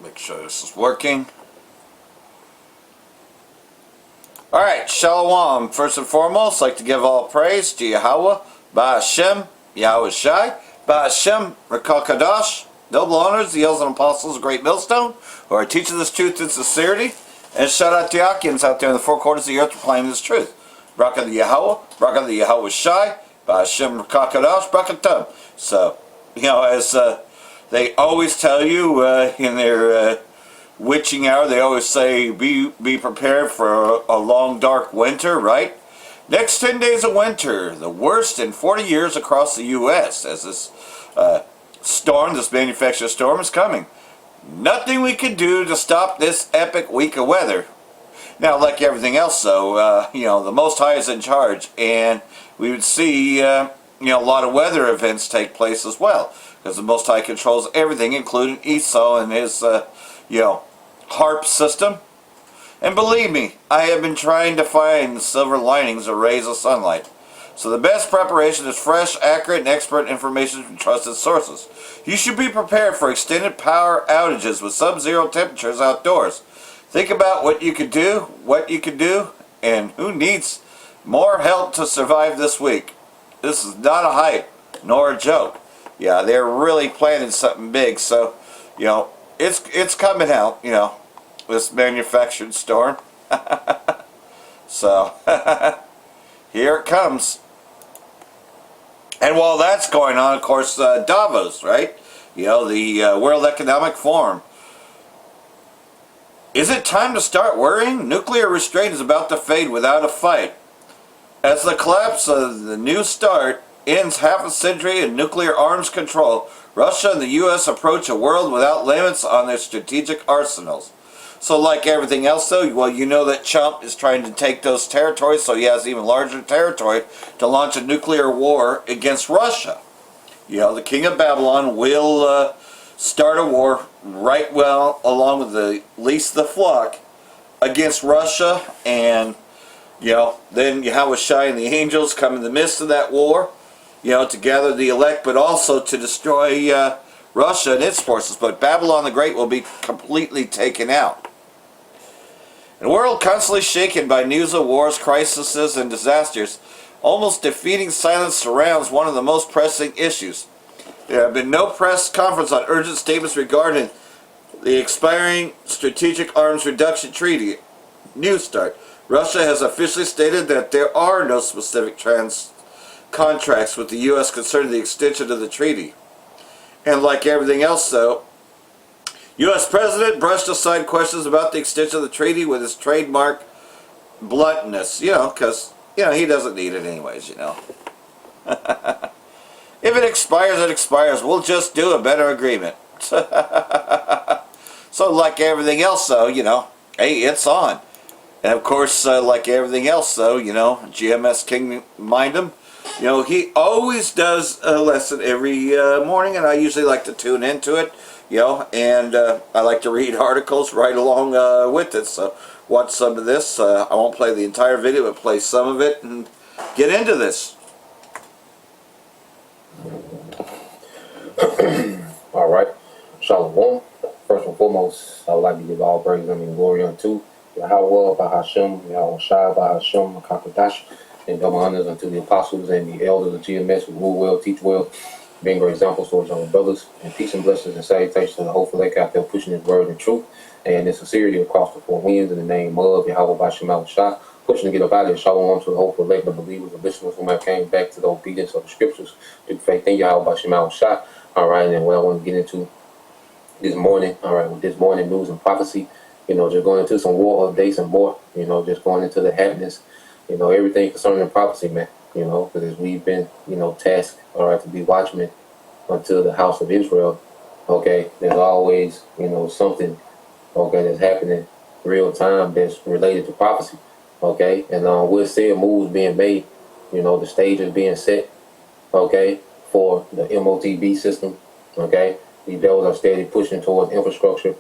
Make sure this is working. Alright, Shalom. First and foremost, I'd like to give all praise to Yahweh, Ba'Hashem, Yahweh Shai, Ba'Hashem, Rakal Kadash, noble honors, the elders and apostles of Great Millstone, who are teaching this truth in sincerity, and shout out to Yakians out there in the four corners of the earth proclaiming this truth. Bracha the Yahweh, Bracha the Yahweh Shai, Ba'Hashem, Rakal Kadash, Brakatam. So, as they always tell you in their witching hour, they always say, be prepared for a long dark winter, right? Next 10 days of winter, the worst in 40 years across the U.S. as this storm, this manufactured storm is coming. Nothing we can do to stop this epic week of weather. Now, like everything else though, the Most High is in charge, and we would see a lot of weather events take place as well, because the Most High controls everything, including Esau and his harp system. And believe me, I have been trying to find the silver linings of rays of sunlight. So the best preparation is fresh, accurate, and expert information from trusted sources. You should be prepared for extended power outages with sub-zero temperatures outdoors. Think about what you could do, and who needs more help to survive this week. This is not a hype, nor a joke. Yeah, they're really planning something big, so, it's coming out, this manufactured storm. So, here it comes. And while that's going on, of course, Davos, right? The World Economic Forum. Is it time to start worrying? Nuclear restraint is about to fade without a fight. As the collapse of the New START ends half a century in nuclear arms control, Russia and the U.S. approach a world without limits on their strategic arsenals. So like everything else though, well, you know that Trump is trying to take those territories, so he has even larger territory to launch a nuclear war against Russia. The King of Babylon will start a war right along with the least of the flock against Russia, and then Yahweh Shai and the angels come in the midst of that war, to gather the elect, but also to destroy Russia and its forces. But Babylon the Great will be completely taken out. In a world constantly shaken by news of wars, crises, and disasters, almost defeating silence surrounds one of the most pressing issues. There have been no press conference on urgent statements regarding the expiring Strategic Arms Reduction Treaty, New START. Russia has officially stated that there are no specific contracts with the U.S. concerning the extension of the treaty. And like everything else though, U.S. President brushed aside questions about the extension of the treaty with his trademark bluntness, because, he doesn't need it anyways, If it expires, it expires. We'll just do a better agreement. So like everything else though, hey, it's on. And of course, like everything else though, GMS King Mindham, he always does a lesson every morning, and I usually like to tune into it, and I like to read articles right along with it. So watch some of this. I won't play the entire video, but play some of it and get into this. All right. Shalom. First and foremost, I would like to give all praise and glory unto Yahweh, Ba'Hashem, Yahweh Shai, Ba'Hashem, Makakadash, and double honors unto the apostles and the elders of GMS who rule well, teach well, being great examples towards our brothers, and peace and blessings and salutations to the hopeful lake out there pushing his word and truth and in sincerity across the four winds in the name of Yahweh Ba'Shem Shai, pushing to get up out of here. Shalom to the hopeful lake, the believers, the listeners who might came back to the obedience of the scriptures through faith in Yahweh Ba'Shem Shai. All right, and what I want to get into this morning, all right, with this morning news and prophecy, just going into some war updates and more, just going into the happenings, everything concerning prophecy, man, because we've been, tasked, all right, to be watchmen unto the house of Israel, okay? There's always, something, okay, that's happening real time that's related to prophecy, okay? And we're seeing moves being made, the stage is being set, okay, for the MOTB system, okay? These devils are steady pushing towards infrastructure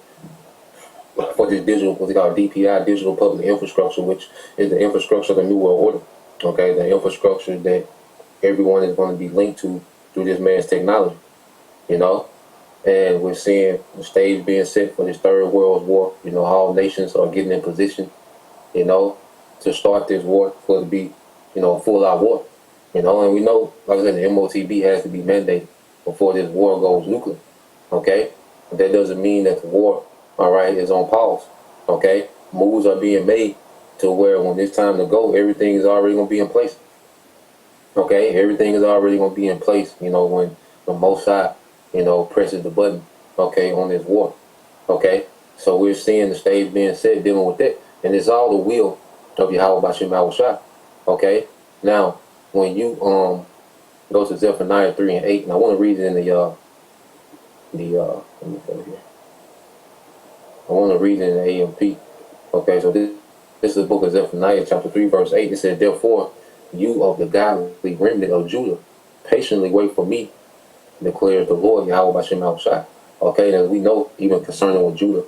for this digital, what they call DPI, digital public infrastructure, which is the infrastructure of the New World Order, okay? The infrastructure that everyone is going to be linked to through this man's technology, And we're seeing the stage being set for this third world war. You know, all nations are getting in position, you know, to start this war for it to be, you know, a full-out war. You know, and we know, like I said, the MOTB has to be mandated before this war goes nuclear. Okay? But that doesn't mean that the war, all right, is on pause. Okay? Moves are being made to where when it's time to go, everything is already going to be in place. Okay? Everything is already going to be in place, you know, when the Most High, you know, presses the button, okay, on this war. Okay? So we're seeing the stage being set, dealing with that. And it's all the will of Yahweh Bashim Yahushua. Okay? Now, when you go to Zephaniah 3 and 8, and I want to read it in let me go here. I want to read it in the AMP. Okay, so this is the book of Zephaniah, chapter 3, verse 8. It says, "Therefore, you of the godly remnant of Judah, patiently wait for me, declares the Lord, Yahweh Bashim Yahushua." Okay, as we know, even concerning with Judah,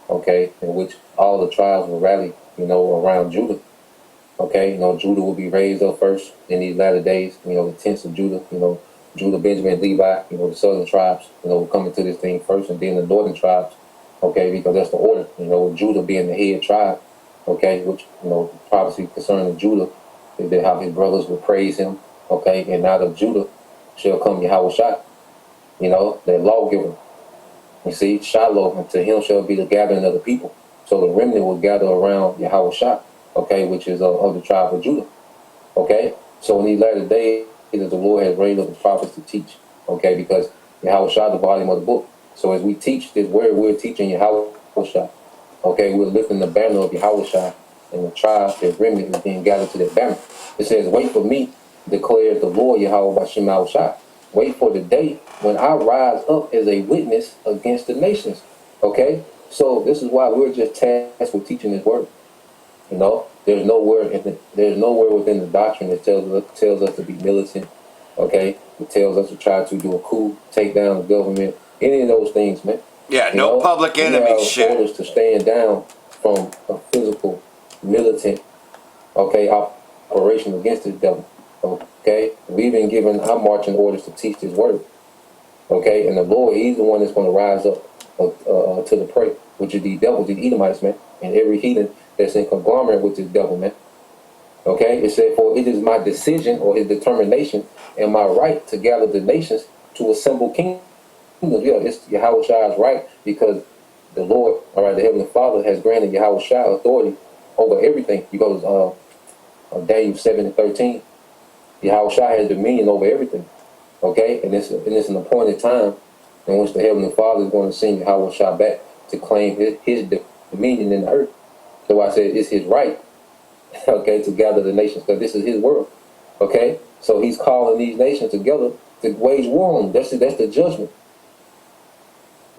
okay, in which all the tribes will rally, you know, around Judah. Okay, you know, Judah will be raised up first in these latter days. You know, the tents of Judah, you know, Judah, Benjamin, Levi, you know, the southern tribes, you know, will come into this thing first, and then the northern tribes, okay, because that's the order, you know, with Judah being the head tribe, okay, which, you know, the prophecy concerning Judah is that how his brothers will praise him, okay, and out of Judah shall come Yahushua, you know, that lawgiver. You see, Shiloh, and to him shall be the gathering of the people. So the remnant will gather around Yahushua, okay, which is of the tribe of Judah, okay. So in these latter days, the Lord has raised up the prophets to teach, okay, because Yahushua the volume of the book. So as we teach this word, we're teaching Yahushua, okay. We're lifting the banner of Yahushua, and the tribe, the remnant, is being gathered to that banner. It says, "Wait for me, declares the Lord Yahweh Bashim Yahushua. Wait for the day when I rise up as a witness against the nations." Okay? So this is why we're just tasked with teaching this word. You know, there's nowhere within the doctrine that tells us to be militant. Okay? It tells us to try to do a coup, take down the government, any of those things, man. Yeah, You no know, public we enemy have shit. orders to stand down from a physical, militant, okay, operation against this devil. Okay, we've been given our marching orders to teach this word. Okay, and the Lord, He's the one that's going to rise up to the prey, which is the devil, the Edomites, man, and every heathen that's in conglomerate with this devil, man. Okay, it said, "For it is my decision or His determination and my right to gather the nations to assemble kingdoms." Yeah, it's Yahushua's right because the Lord, all right, the Heavenly Father has granted Yahushua authority over everything. You go to Daniel 7 and 13. Yahushua has dominion over everything. Okay? And it's an appointed time in which the Heavenly Father is going to send Yahushua back to claim his dominion in the earth. So I said it's his right, okay, to gather the nations, because this is his world. Okay? So he's calling these nations together to wage war on them. That's the judgment.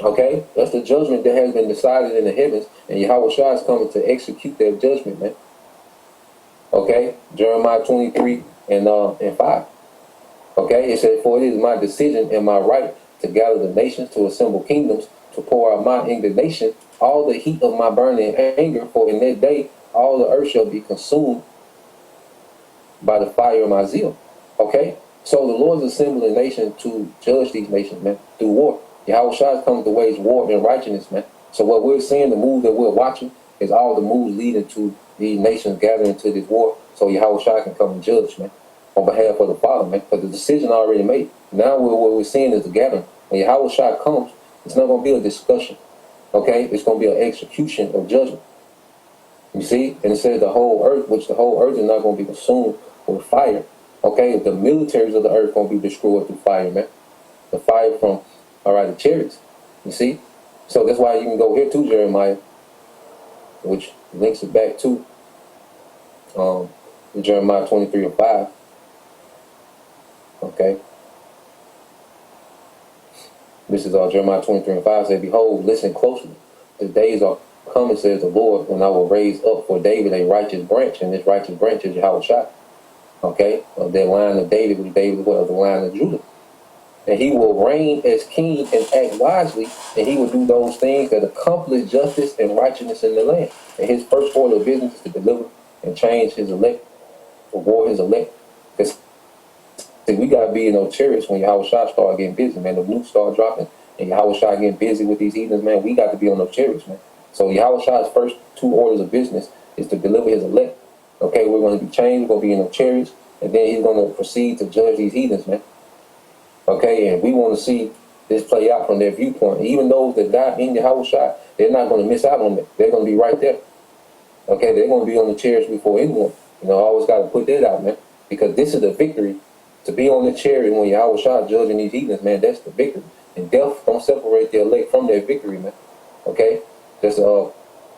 Okay? That's the judgment that has been decided in the heavens, and Yahushua is coming to execute that judgment, man. Okay? Jeremiah 23 and 5. Okay, it said, "For it is my decision and my right to gather the nations, to assemble kingdoms, to pour out my indignation, all the heat of my burning anger, for in that day all the earth shall be consumed by the fire of my zeal." Okay, so the Lord's assembling a nation to judge these nations, man, through war. Yahushua is coming to wage war in righteousness, man. So what we're seeing, the move that we're watching, is all the moves leading to these nations gathering to this war, so Yahushua can come and judge, man, on behalf of the Father, man, because the decision already made. Now what we're seeing is the gathering. When Yahushua comes, it's not going to be a discussion, okay? It's going to be an execution of judgment. You see? And it says the whole earth, which the whole earth is not going to be consumed with fire, okay? The militaries of the earth going to be destroyed through fire, man. The fire from, all right, the chariots. You see? So that's why you can go here to Jeremiah, which links it back to Jeremiah 23 and 5. Okay. This is Jeremiah 23 and 5 says, "Behold, listen closely. The days are coming, says the Lord, when I will raise up for David a righteous branch, and this righteous branch is Yahushua." Okay, of the line of David, which David was of the line of Judah. "And he will reign as king and act wisely, and he will do those things that accomplish justice and righteousness in the land. And his first order of business is to deliver and change his elect, reward his elect." Because we got to be in those chariots when Yahushua start getting busy, man. The nukes start dropping and Yahweh Shai getting busy with these heathens, man, we got to be on those chariots, man. So Yahweh Shai's first 2 orders of business is to deliver his elect. Okay, we're going to be changed, we're going to be in the chariots, and then he's going to proceed to judge these heathens, man. Okay, and we want to see this play out from their viewpoint. And even those that die in Yahweh Shai, they're not going to miss out on it. They're going to be right there. Okay, they're going to be on the chariots before anyone. You know, I always got to put that out, man, because this is the victory. To be on the chariot when Yahweh Shai judging these heathens, man, that's the victory. And death don't separate their elect from their victory, man. Okay, just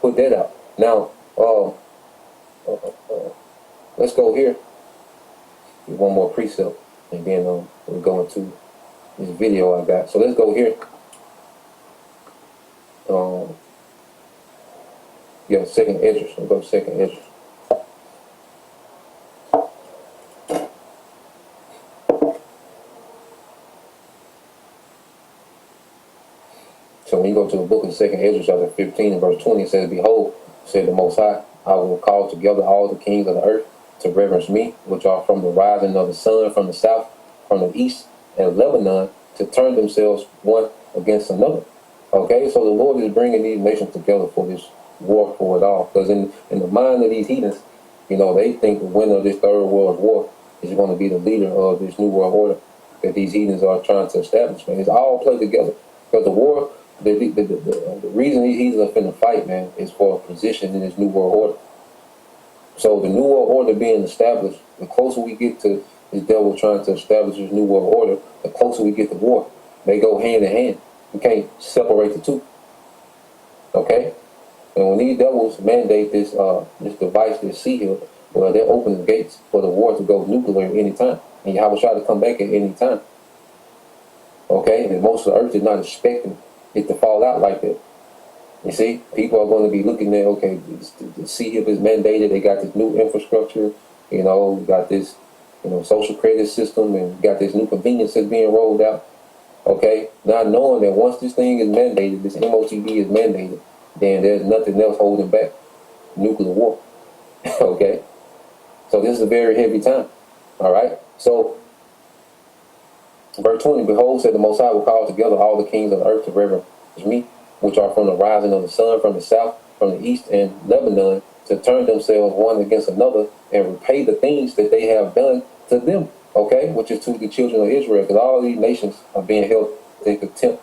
put that out. Now, let's go here. One more precept, and then we'll go into this video I got. So let's go here. Yeah, second Esdras. We'll go to second Esdras. So when you go to the book of second Esdras, chapter 15 and verse 20, it says, "Behold, said the Most High, I will call together all the kings of the earth to reverence me, which are from the rising of the sun, from the south, from the east, and Lebanon, to turn themselves one against another." Okay, so the Lord is bringing these nations together for this war for it all. Because in the mind of these heathens, you know, they think the winner of this third world war is going to be the leader of this new world order that these heathens are trying to establish, man. It's all played together. Because the war, the reason these heathens are finna fight, man, is for a position in this new world order. So the new world order being established, the closer we get to the devil trying to establish this new world order, the closer we get to war. They go hand in hand. You can't separate the two. Okay? And when these devils mandate this device, this seal, well, they're opening the gates for the war to go nuclear at any time. And Yahweh try to come back at any time. Okay? And most of the earth is not expecting it to fall out like that. You see, people are going to be looking at, okay, the CHIP is mandated, they got this new infrastructure, you know, we got this, you know, social credit system, and we got this new convenience that's being rolled out. Okay, not knowing that once this thing is mandated, this MOTB is mandated, then there's nothing else holding back nuclear war. Okay, so this is a very heavy time. All right, so verse 20, "Behold, said the Most High will call together all the kings of the earth to reverence me, which are from the rising of the sun, from the south, from the east, and Lebanon, to turn themselves one against another and repay the things that they have done to them." Okay, which is to the children of Israel, because all these nations are being held in contempt.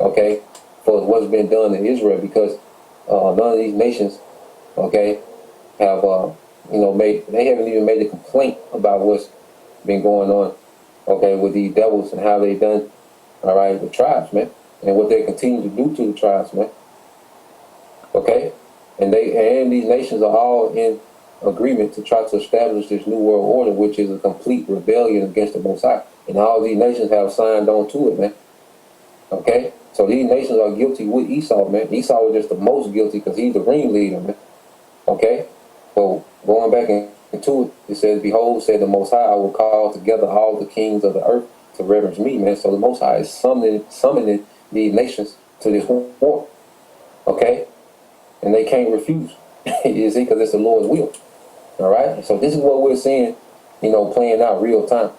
Okay, for what's been done in Israel, because none of these nations, okay, have they haven't even made a complaint about what's been going on, okay, with these devils and how they done, all right, the tribes, man, and what they continue to do to the tribes, man. Okay, and these nations are all in agreement to try to establish this new world order, which is a complete rebellion against the Most High. And all these nations have signed on to it, man. Okay? So these nations are guilty with Esau, man. Esau is just the most guilty because he's the ringleader, man. Okay? So going back into it, it says, "Behold, said the Most High, I will call together all the kings of the earth to reverence me," man. So the Most High is summoning these nations to this war. Okay? And they can't refuse. You see, because it's the Lord's will. All right, so this is what we're seeing, you know, playing out real time.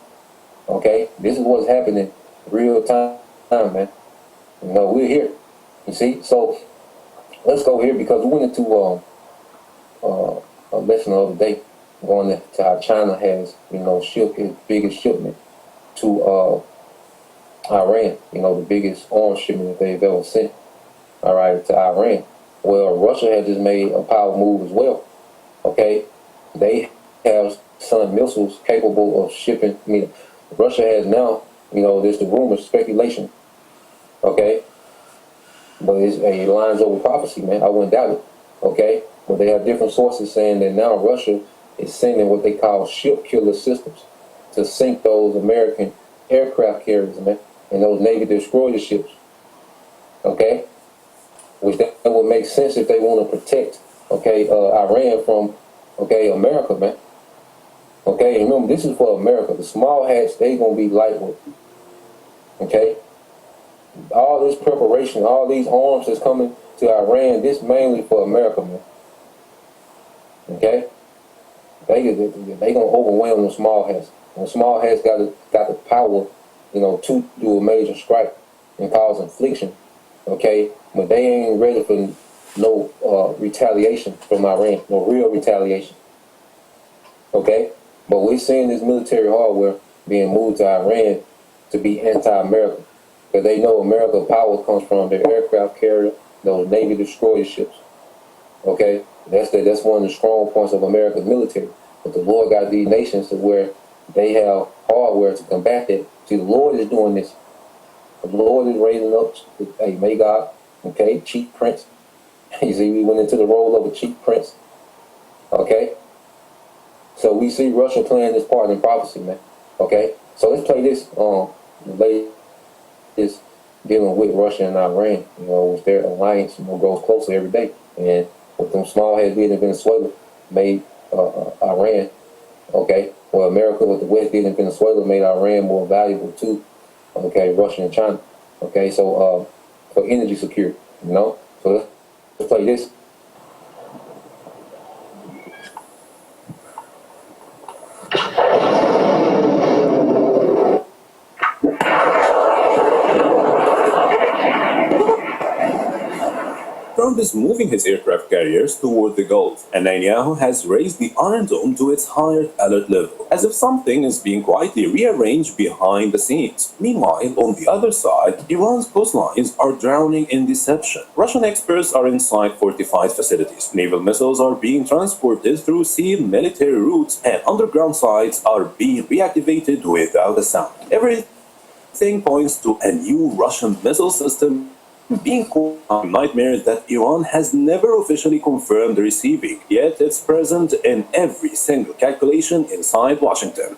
Okay, this is what's happening real time, man. You know, we're here. You see, so let's go here because we went into a lesson the other day, going to how China has, you know, shipped its biggest shipment to Iran. You know, the biggest arms shipment that they've ever sent. All right, to Iran. Well, Russia had just made a power move as well. Okay. They have some missiles capable of shipping. I mean, Russia has now, you know, there's the rumors, speculation, okay? But it lines up with prophecy, man. I wouldn't doubt it, okay? But they have different sources saying that now Russia is sending what they call ship killer systems to sink those American aircraft carriers, man, and those Navy destroyer ships, okay? Which that would make sense if they want to protect, okay, Iran from, okay, America, man. Okay, and remember, this is for America. The small hats, they gonna be lightweight. Okay? All this preparation, all these arms that's coming to Iran, this mainly for America, man. Okay? They gonna overwhelm the small hats. And the small hats got the power, you know, to do a major strike. and cause infliction, okay? But they ain't ready for no retaliation from Iran, no real retaliation, okay? But we're seeing this military hardware being moved to Iran to be anti-American, because they know America's power comes from their aircraft carrier, those Navy destroyer ships, okay? That's one of the strong points of America's military. But the Lord got these nations to where they have hardware to combat that. See, the Lord is doing this. The Lord is raising up, hey, may God, okay, chief prince. You see, we went into the role of a chief prince, okay? So we see Russia playing this part in prophecy, man, okay? So let's play this, the latest dealing with Russia and Iran, with their alliance, grows closer every day. And with them small heads being in Venezuela made Iran, okay? Well, America with the West did in Venezuela made Iran more valuable to, okay, Russia and China, okay? So for energy security, So let's play this. Trump is moving his aircraft carriers toward the Gulf, and Netanyahu has raised the Iron Dome to its higher alert level, as if something is being quietly rearranged behind the scenes. Meanwhile, on the other side, Iran's coastlines are drowning in deception. Russian experts are inside fortified facilities. Naval missiles are being transported through sealed military routes, and underground sites are being reactivated without a sound. Everything points to a new Russian missile system being called a nightmare that Iran has never officially confirmed receiving, yet it's present in every single calculation inside Washington.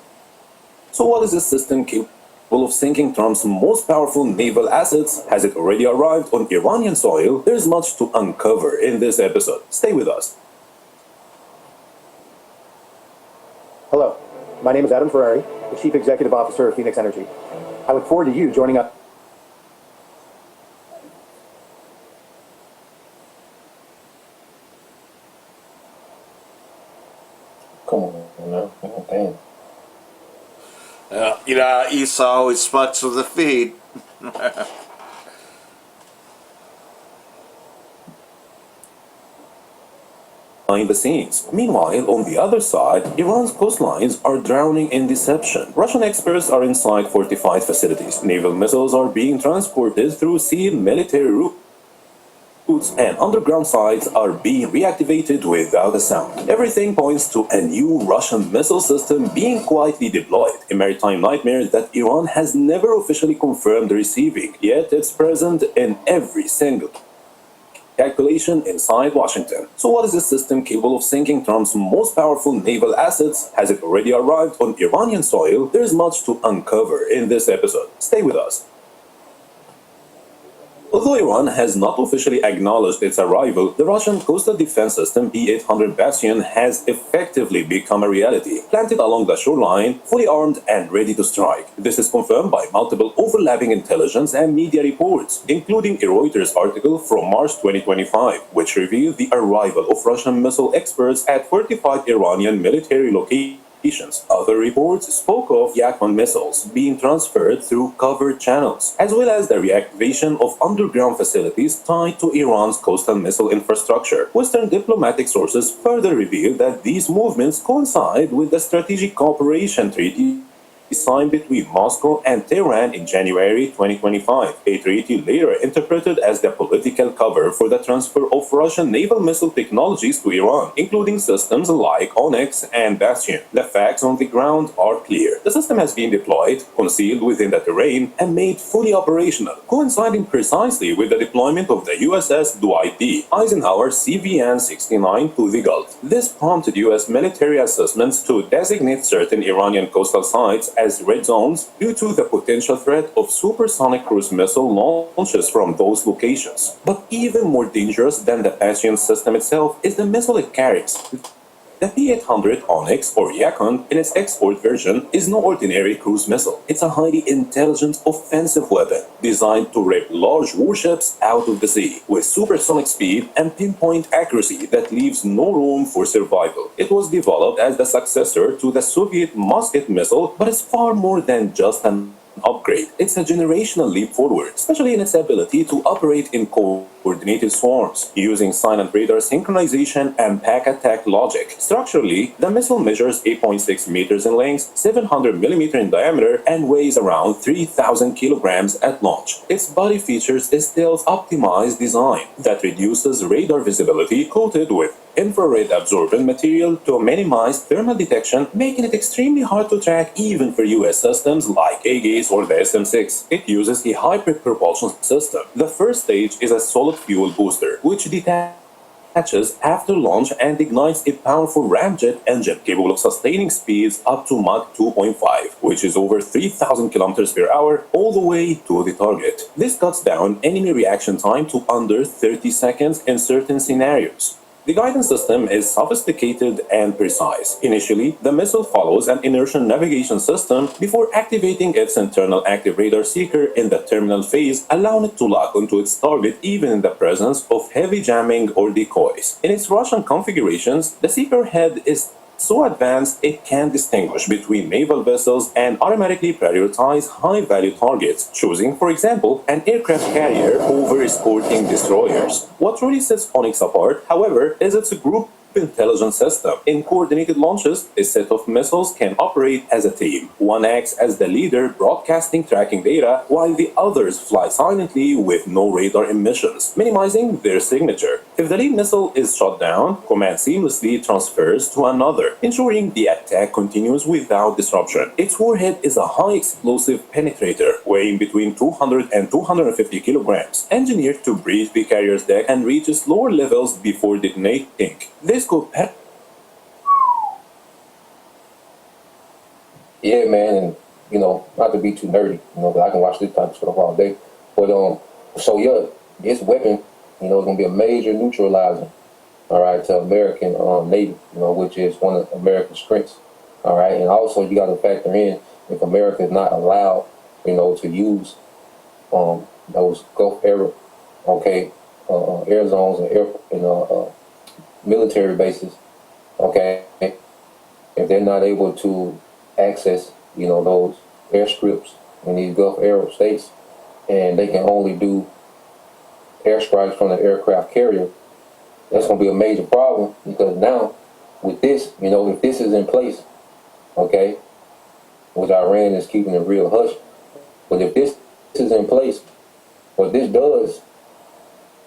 So what is this system capable of sinking Trump's most powerful naval assets? Has it already arrived on Iranian soil? There's much to uncover in this episode. Stay with us. Hello, my name is Adam Ferrari, the Chief Executive Officer of Phoenix Energy. I look forward to you joining us. Come on, now. Oh, damn. Esau always fucks with the feed. Behind the scenes. Meanwhile, on the other side, Iran's coastlines are drowning in deception. Russian experts are inside fortified facilities. Naval missiles are being transported through sealed military routes, and underground sites are being reactivated without a sound. Everything points to a new Russian missile system being quietly deployed, a maritime nightmare that Iran has never officially confirmed receiving, yet it's present in every single calculation inside Washington. So what is this system capable of sinking Trump's most powerful naval assets? Has it already arrived on Iranian soil? There's much to uncover in this episode. Stay with us. Although Iran has not officially acknowledged its arrival, the Russian coastal defense system P-800 Bastion has effectively become a reality, planted along the shoreline, fully armed and ready to strike. This is confirmed by multiple overlapping intelligence and media reports, including a Reuters article from March 2025, which revealed the arrival of Russian missile experts at fortified Iranian military locations. Other reports spoke of Yakon missiles being transferred through covered channels, as well as the reactivation of underground facilities tied to Iran's coastal missile infrastructure. Western diplomatic sources further revealed that these movements coincide with the Strategic Cooperation Treaty signed between Moscow and Tehran in January 2025, a treaty later interpreted as the political cover for the transfer of Russian naval missile technologies to Iran, including systems like Onyx and Bastion. The facts on the ground are clear. The system has been deployed, concealed within the terrain, and made fully operational, coinciding precisely with the deployment of the USS Dwight D. Eisenhower CVN-69 to the Gulf. This prompted U.S. military assessments to designate certain Iranian coastal sites as red zones due to the potential threat of supersonic cruise missile launches from those locations. But even more dangerous than the Bastion system itself is the missile it carries. The P-800 Onyx, or Yakon, in its export version, is no ordinary cruise missile. It's a highly intelligent offensive weapon designed to rip large warships out of the sea, with supersonic speed and pinpoint accuracy that leaves no room for survival. It was developed as the successor to the Soviet Musket missile, but it's far more than just a upgrade. It's a generational leap forward, especially in its ability to operate in coordinated swarms, using silent radar synchronization and pack attack logic. Structurally, the missile measures 8.6 meters in length, 700 millimeters in diameter, and weighs around 3,000 kilograms at launch. Its body features a stealth-optimized design that reduces radar visibility, coated with infrared absorbent material to minimize thermal detection, making it extremely hard to track even for US systems like Aegis or the SM-6. It uses a hybrid propulsion system. The first stage is a solid fuel booster, which detaches after launch and ignites a powerful ramjet engine capable of sustaining speeds up to Mach 2.5, which is over 3,000 kilometers per hour all the way to the target. This cuts down enemy reaction time to under 30 seconds in certain scenarios. The guidance system is sophisticated and precise. Initially, the missile follows an inertial navigation system before activating its internal active radar seeker in the terminal phase, allowing it to lock onto its target even in the presence of heavy jamming or decoys. In its Russian configurations, the seeker head is so advanced it can distinguish between naval vessels and automatically prioritize high-value targets, choosing, for example, an aircraft carrier over escorting destroyers. What really sets Onyx apart, however, is its group intelligence system. In coordinated launches, a set of missiles can operate as a team. One acts as the leader, broadcasting tracking data, while the others fly silently with no radar emissions, minimizing their signature. If the lead missile is shot down, command seamlessly transfers to another, ensuring the attack continues without disruption. Its warhead is a high-explosive penetrator, weighing between 200 and 250 kilograms, engineered to breach the carrier's deck and reach its lower levels before detonating. This could Yeah, man, and not to be too nerdy, but I can watch this type of stuff all day. But so yeah, this weapon, is gonna be a major neutralizer, all right, to American Navy, which is one of America's strengths, all right, and also you got to factor in if America is not allowed, to use those Gulf area, okay, air zones and military bases, okay, if they're not able to access, those airstrips in these Gulf Arab states, and they can only do airstrikes from the aircraft carrier, that's going to be a major problem, because now with this, if this is in place, okay, which Iran is keeping it real hush, but if this is in place, what this does,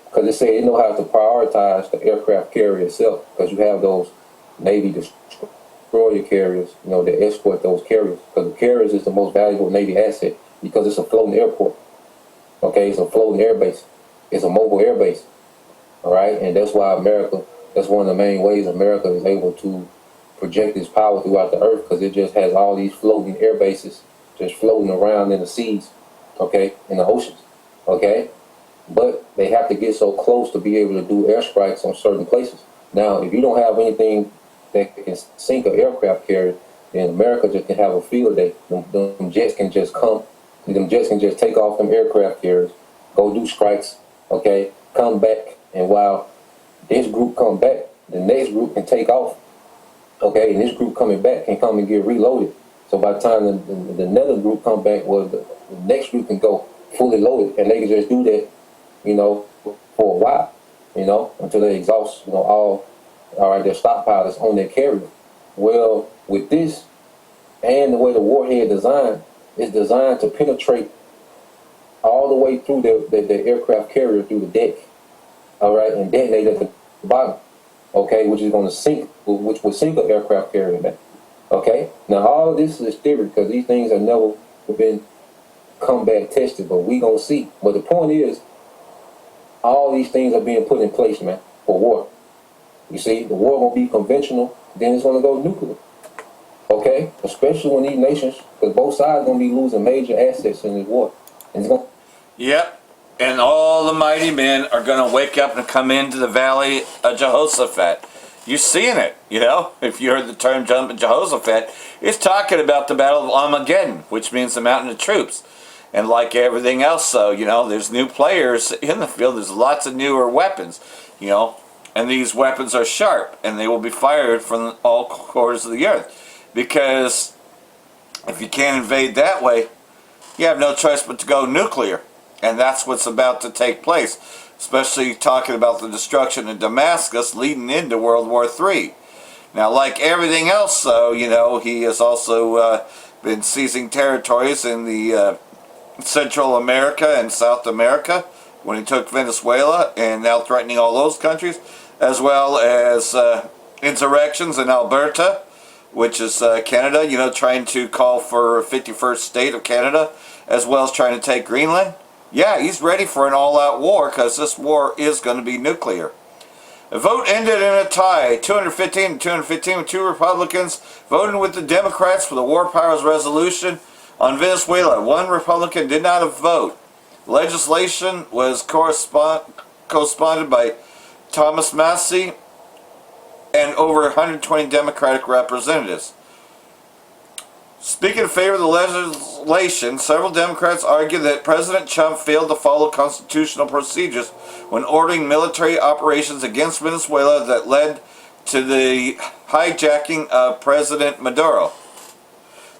because it said it know how to prioritize the aircraft carrier itself, because you have those Navy destroyer carriers, that escort those carriers, because the carriers is the most valuable Navy asset, because it's a floating airport, okay, it's a floating air base, it's a mobile air base, all right, and that's why that's one of the main ways America is able to project its power throughout the earth, because it just has all these floating air bases just floating around in the seas, okay, in the oceans, okay, but they have to get so close to be able to do airstrikes on certain places. Now, if you don't have anything that can sink an aircraft carrier, then America just can have a field day. Them jets can just come, them jets can just take off them aircraft carriers, go do strikes, okay, come back, and while this group come back, the next group can take off, okay, and this group coming back can come and get reloaded. So by the time the another group come back, the next group can go fully loaded, and they can just do that, for a while, until they exhaust, all right, their stockpile that's on their carrier. Well, with this and the way the warhead designed, it's designed to penetrate all the way through the aircraft carrier through the deck, all right, and detonate at the bottom, okay, which is going to sink, which will sink an aircraft carrier back, okay. Now all of this is theory, because these things have never been combat tested, but we gonna see. But the point is, all these things are being put in place, man, for war. You see, the war gonna be conventional, then it's gonna go nuclear. Okay? Especially when these nations, because both sides gonna be losing major assets in this war. And it's gonna... Yep. And all the mighty men are gonna wake up and come into the valley of Jehoshaphat. You're seeing it, if you heard the term Jehoshaphat, it's talking about the Battle of Armageddon, which means the mountain of troops. And like everything else, though, there's new players in the field. There's lots of newer weapons, and these weapons are sharp, and they will be fired from all quarters of the earth. Because if you can't invade that way, you have no choice but to go nuclear. And that's what's about to take place, especially talking about the destruction of Damascus leading into World War III. Now, like everything else, though, he has also been seizing territories in the Central America and South America when he took Venezuela, and now threatening all those countries, as well as insurrections in Alberta, which is Canada, trying to call for a 51st state of Canada, as well as trying to take Greenland. Yeah, he's ready for an all-out war, because this war is going to be nuclear. The vote ended in a tie, 215 to 215, with two Republicans voting with the Democrats for the War Powers Resolution on Venezuela. One Republican did not vote. The legislation was co-sponsored by Thomas Massey and over 120 Democratic representatives. Speaking in favor of the legislation, several Democrats argue that President Trump failed to follow constitutional procedures when ordering military operations against Venezuela that led to the hijacking of President Maduro.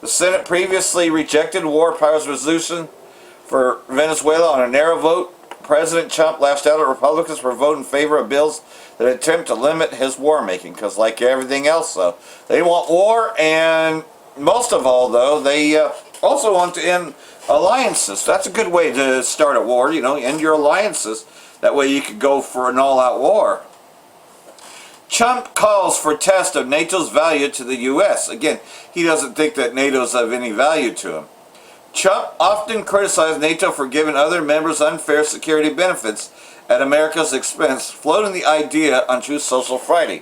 The Senate previously rejected War Powers Resolution for Venezuela on a narrow vote. President Trump lashed out at Republicans for voting in favor of bills that attempt to limit his war making, because like everything else, though, they want war, and most of all, though, they also want to end alliances. That's a good way to start a war, end your alliances. That way you could go for an all-out war. Trump calls for test of NATO's value to the U.S. Again, he doesn't think that NATO's of any value to him. Trump often criticized NATO for giving other members unfair security benefits at America's expense, floating the idea on Truth Social Friday.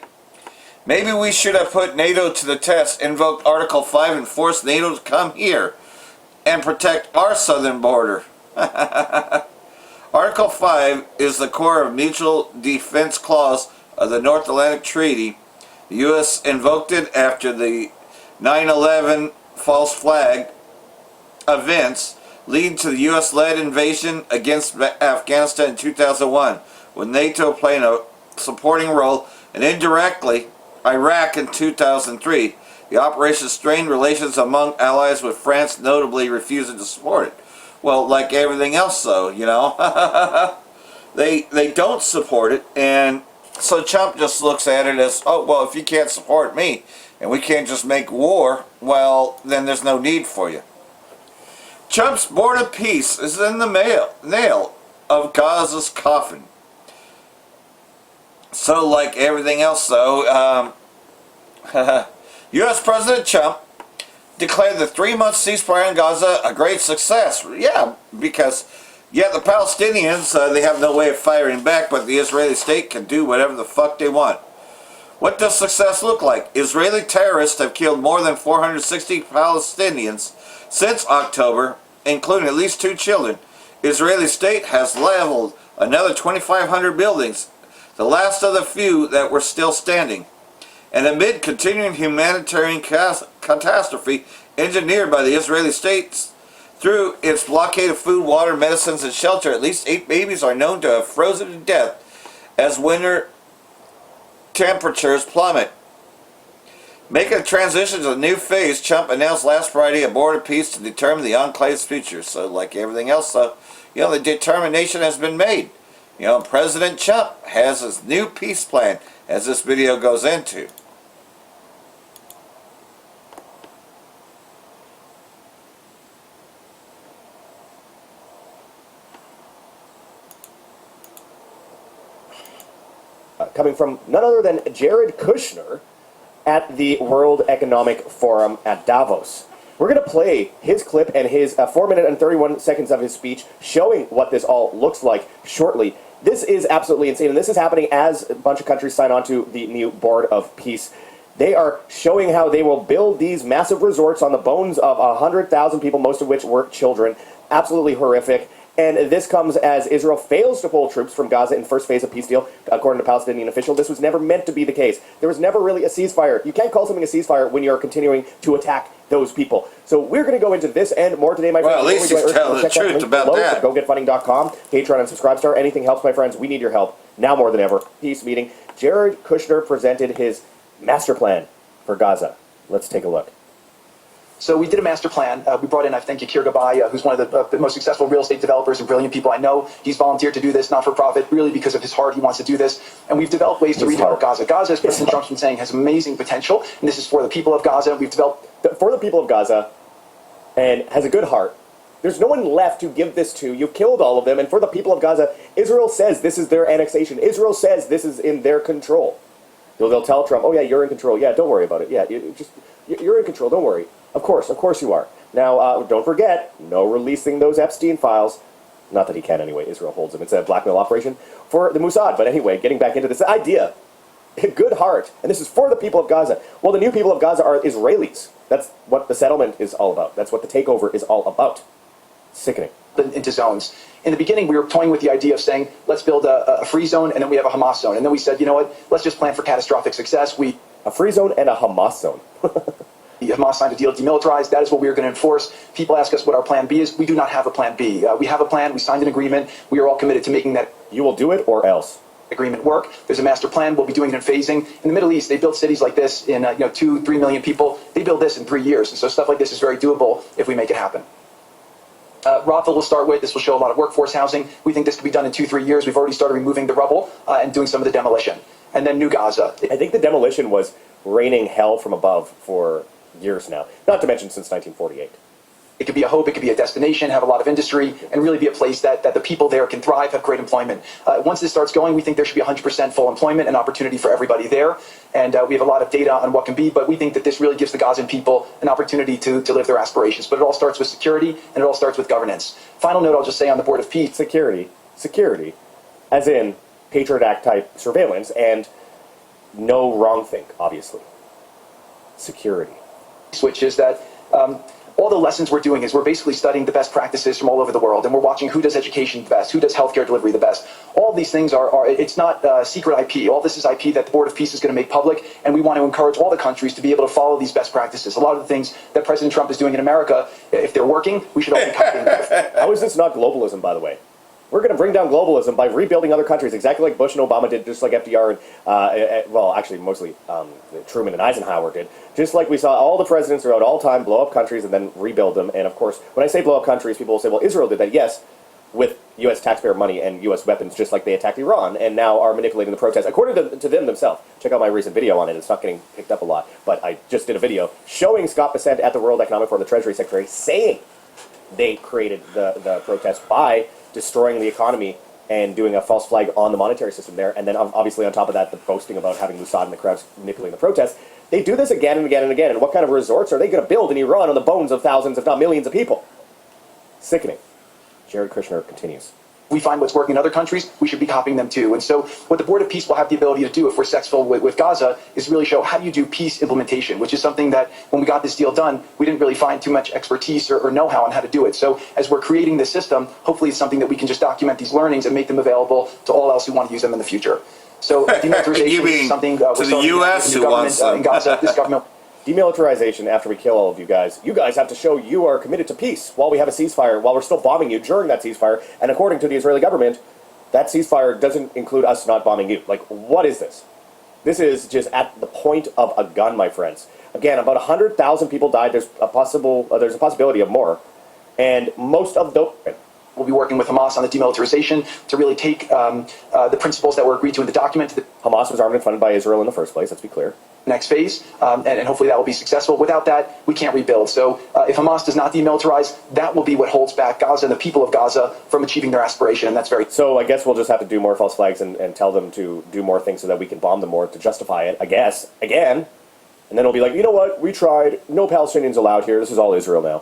Maybe we should have put NATO to the test, invoked Article 5 and forced NATO to come here and protect our southern border. Article 5 is the core of Mutual Defense Clause of the North Atlantic Treaty. The U.S. invoked it after the 9/11 false flag events leading to the U.S.-led invasion against Afghanistan in 2001, with NATO playing a supporting role, and indirectly Iraq in 2003. The operation strained relations among allies, with France notably refusing to support it. Well, like everything else, though, they don't support it, and so Trump just looks at it as, oh, well, if you can't support me and we can't just make war, well, then there's no need for you. Trump's border peace is in the nail of Gaza's coffin. So, like everything else, though, U.S. President Trump declared the 3-month ceasefire in Gaza a great success. Yeah, because yet the Palestinians, they have no way of firing back, but the Israeli state can do whatever the fuck they want. What does success look like? Israeli terrorists have killed more than 460 Palestinians since October, including at least 2 children. Israeli state has leveled another 2,500 buildings, the last of the few that were still standing. And amid continuing humanitarian catastrophe engineered by the Israeli state through its blockade of food, water, medicines, and shelter, at least 8 babies are known to have frozen to death as winter temperatures plummet. Making a transition to a new phase, Trump announced last Friday a border peace to determine the enclave's future. So, like everything else, though, the determination has been made. President Trump has his new peace plan, as this video goes into. Coming from none other than Jared Kushner at the World Economic Forum at Davos. We're going to play his clip and his 4 minute and 31 seconds of his speech showing what this all looks like shortly. This is absolutely insane, and this is happening as a bunch of countries sign on to the new Board of Peace. They are showing how they will build these massive resorts on the bones of 100,000 people, most of which were children. Absolutely horrific. And this comes as Israel fails to pull troops from Gaza in first phase of peace deal, according to Palestinian official. This was never meant to be the case. There was never really a ceasefire. You can't call something a ceasefire when you're continuing to attack those people. So we're going to go into this and more today, my friends. Well, at least you tell the truth about that. GoGetFunding.com, Patreon, and Subscribestar. Anything helps, my friends. We need your help now more than ever. Peace meeting. Jared Kushner presented his master plan for Gaza. Let's take a look. So we did a master plan. We brought in, I think, Yakir Gabay, who's one of the most successful real estate developers and brilliant people I know. He's volunteered to do this, not for profit, really because of his heart. He wants to do this. And we've developed ways to redevelop Gaza. Gaza, as President Trump's been saying, has amazing potential. And this is for the people of Gaza. We've developed... For the people of Gaza, and has a good heart. There's no one left to give this to. You've killed all of them. And for the people of Gaza, Israel says this is their annexation. Israel says this is in their control. They'll tell Trump, oh yeah, you're in control. Yeah, don't worry about it. Yeah, you're in control. Don't worry. Of course you are. Now, don't forget, no releasing those Epstein files. Not that he can anyway. Israel holds them. It's a blackmail operation for the Mossad. But anyway, getting back into this idea, good heart, and this is for the people of Gaza. Well, the new people of Gaza are Israelis. That's what the settlement is all about. That's what the takeover is all about. Sickening. Into zones. In the beginning, we were toying with the idea of saying, let's build a free zone, and then we have a Hamas zone. And then we said, you know what, let's just plan for catastrophic success. A free zone and a Hamas zone. Hamas signed a deal to demilitarize. That is what we are going to enforce. People ask us what our plan B is. We do not have a plan B. We have a plan. We signed an agreement. We are all committed to making that. You will do it or else. Agreement work. There's a master plan. We'll be doing it in phasing. In the Middle East, they build cities like this in 2-3 million people. They build this in 3 years. And so stuff like this is very doable if we make it happen. Rothville will start with. This will show a lot of workforce housing. We think this could be done in 2-3 years. We've already started removing the rubble and doing some of the demolition. And then New Gaza. I think the demolition was raining hell from above for years now. Not to mention since 1948. It could be a hope, it could be a destination, have a lot of industry, and really be a place that the people there can thrive, have great employment. Once this starts going, we think there should be 100% full employment and opportunity for everybody there. And we have a lot of data on what can be, but we think that this really gives the Gazan people an opportunity to live their aspirations. But it all starts with security, and it all starts with governance. Final note I'll just say on the Board of Peace. Security, as in Patriot Act type surveillance, and no wrong think, obviously. Security. Which is that all the lessons we're doing is we're basically studying the best practices from all over the world, and we're watching who does education the best, who does healthcare delivery the best. All of these things are it's not secret IP. All this is IP that the Board of Peace is going to make public, and we want to encourage all the countries to be able to follow these best practices. A lot of the things that President Trump is doing in America, if they're working, we should all be copying them. How is this not globalism, by the way? We're going to bring down globalism by rebuilding other countries, exactly like Bush and Obama did, just like FDR and, well, actually, mostly Truman and Eisenhower did. Just like we saw all the presidents throughout all time blow up countries and then rebuild them. And, of course, when I say blow up countries, people will say, well, Israel did that. Yes, with U.S. taxpayer money and U.S. weapons, just like they attacked Iran, and now are manipulating the protests, according to them themselves. Check out my recent video on it. It's not getting picked up a lot. But I just did a video showing Scott Bessent at the World Economic Forum, the Treasury Secretary, saying they created the protest by destroying the economy and doing a false flag on the monetary system there. And then obviously on top of that, the boasting about having Mossad and the crowds manipulating the protests. They do this again and again and again. And what kind of resorts are they going to build in Iran on the bones of thousands, if not millions of people? Sickening. Jared Kushner continues. We find what's working in other countries, we should be copying them too. And so what the Board of Peace will have the ability to do if we're successful with Gaza is really show how do you do peace implementation, which is something that when we got this deal done, we didn't really find too much expertise or know-how on how to do it. So as we're creating this system, hopefully it's something that we can just document these learnings and make them available to all else who want to use them in the future. So demilitarization is something to the U.S. who wants them. In Gaza, this government. Demilitarization, after we kill all of you guys have to show you are committed to peace while we have a ceasefire, while we're still bombing you during that ceasefire. And according to the Israeli government, that ceasefire doesn't include us not bombing you. Like, what is this? This is just at the point of a gun, my friends. Again, about 100,000 people died. There's a possibility of more. And most of those... We'll be working with Hamas on the demilitarization to really take the principles that were agreed to in the document. Hamas was armed and funded by Israel in the first place, let's be clear. Next phase, and hopefully that will be successful. Without that, we can't rebuild. So if Hamas does not demilitarize, that will be what holds back Gaza and the people of Gaza from achieving their aspiration, and that's very... So I guess we'll just have to do more false flags and tell them to do more things so that we can bomb them more to justify it, I guess, again. And then we'll be like, you know what, we tried, no Palestinians allowed here, this is all Israel now.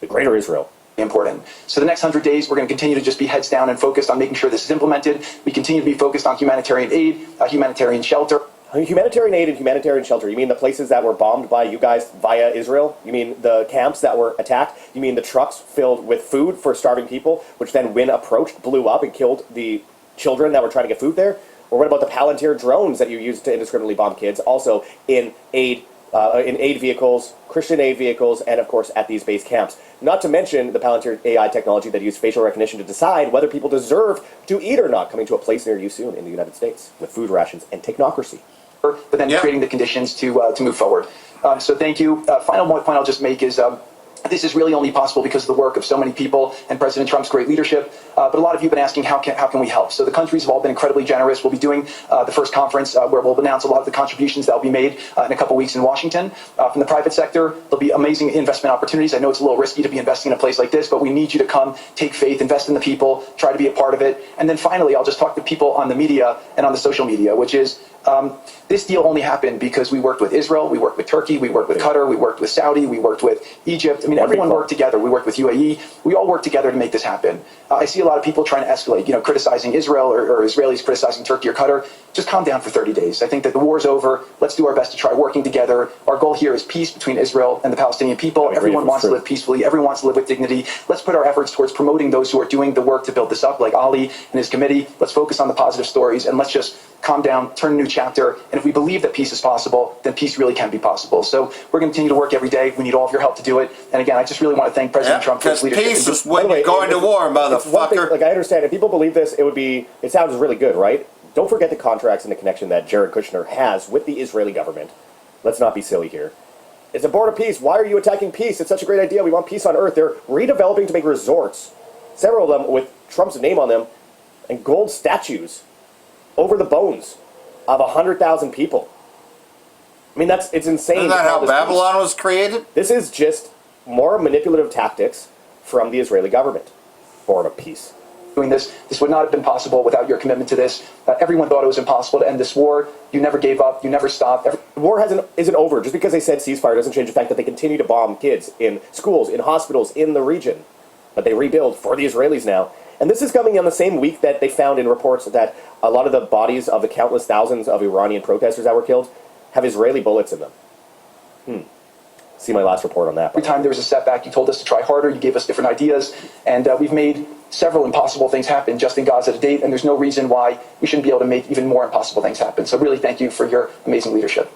The greater Israel. Important. So the next 100 days, we're going to continue to just be heads down and focused on making sure this is implemented. We continue to be focused on humanitarian aid, humanitarian shelter. Humanitarian aid and humanitarian shelter. You mean the places that were bombed by you guys via Israel? You mean the camps that were attacked? You mean the trucks filled with food for starving people, which then when approached, blew up and killed the children that were trying to get food there? Or what about the Palantir drones that you used to indiscriminately bomb kids, also in aid vehicles, Christian aid vehicles, and of course at these base camps? Not to mention the Palantir AI technology that used facial recognition to decide whether people deserve to eat or not, coming to a place near you soon in the United States with food rations and technocracy. But then creating the conditions to move forward. So thank you. Final point I'll just make is this is really only possible because of the work of so many people and President Trump's great leadership. But a lot of you have been asking, how can we help? So the countries have all been incredibly generous. We'll be doing the first conference where we'll announce a lot of the contributions that will be made in a couple weeks in Washington. From the private sector, there'll be amazing investment opportunities. I know it's a little risky to be investing in a place like this, but we need you to come, take faith, invest in the people, try to be a part of it. And then finally, I'll just talk to people on the media and on the social media, which is this deal only happened because we worked with Israel, we worked with Turkey, we worked with Qatar, we worked with Saudi, we worked with Egypt. I mean, everyone worked together. We worked with UAE. We all worked together to make this happen. I see a lot of people trying to escalate, criticizing Israel or Israelis criticizing Turkey or Qatar. Just calm down for 30 days. I think that the war's over. Let's do our best to try working together. Our goal here is peace between Israel and the Palestinian people. Everyone wants to live peacefully. Everyone wants to live with dignity. Let's put our efforts towards promoting those who are doing the work to build this up, like Ali and his committee. Let's focus on the positive stories, and let's just calm down, turn a new chapter. And if we believe that peace is possible, then peace really can be possible. So we're going to continue to work every day. We need all of your help to do it. And again, I just really want to thank President Trump for his leadership. Peace is when you're going to war, motherfucker. Like, I understand, if people believe this, it sounds really good, right? Don't forget the contracts and the connection that Jared Kushner has with the Israeli government. Let's not be silly here. It's a board of peace. Why are you attacking peace? It's such a great idea. We want peace on earth. They're redeveloping to make resorts, several of them with Trump's name on them, and gold statues over the bones of 100,000 people. I mean, it's insane. Isn't that how Babylon was created? This is just more manipulative tactics from the Israeli government. Board of peace. Doing this would not have been possible without your commitment to this. Everyone thought it was impossible to end this war. You never gave up. You never stopped. The war isn't over. Just because they said ceasefire doesn't change the fact that they continue to bomb kids in schools, in hospitals, in the region. But they rebuild for the Israelis now. And this is coming on the same week that they found in reports that a lot of the bodies of the countless thousands of Iranian protesters that were killed have Israeli bullets in them. See my last report on that. Every time there was a setback, you told us to try harder. You gave us different ideas. And we've made several impossible things happen just in Gaza to date. And there's no reason why we shouldn't be able to make even more impossible things happen. So really, thank you for your amazing leadership.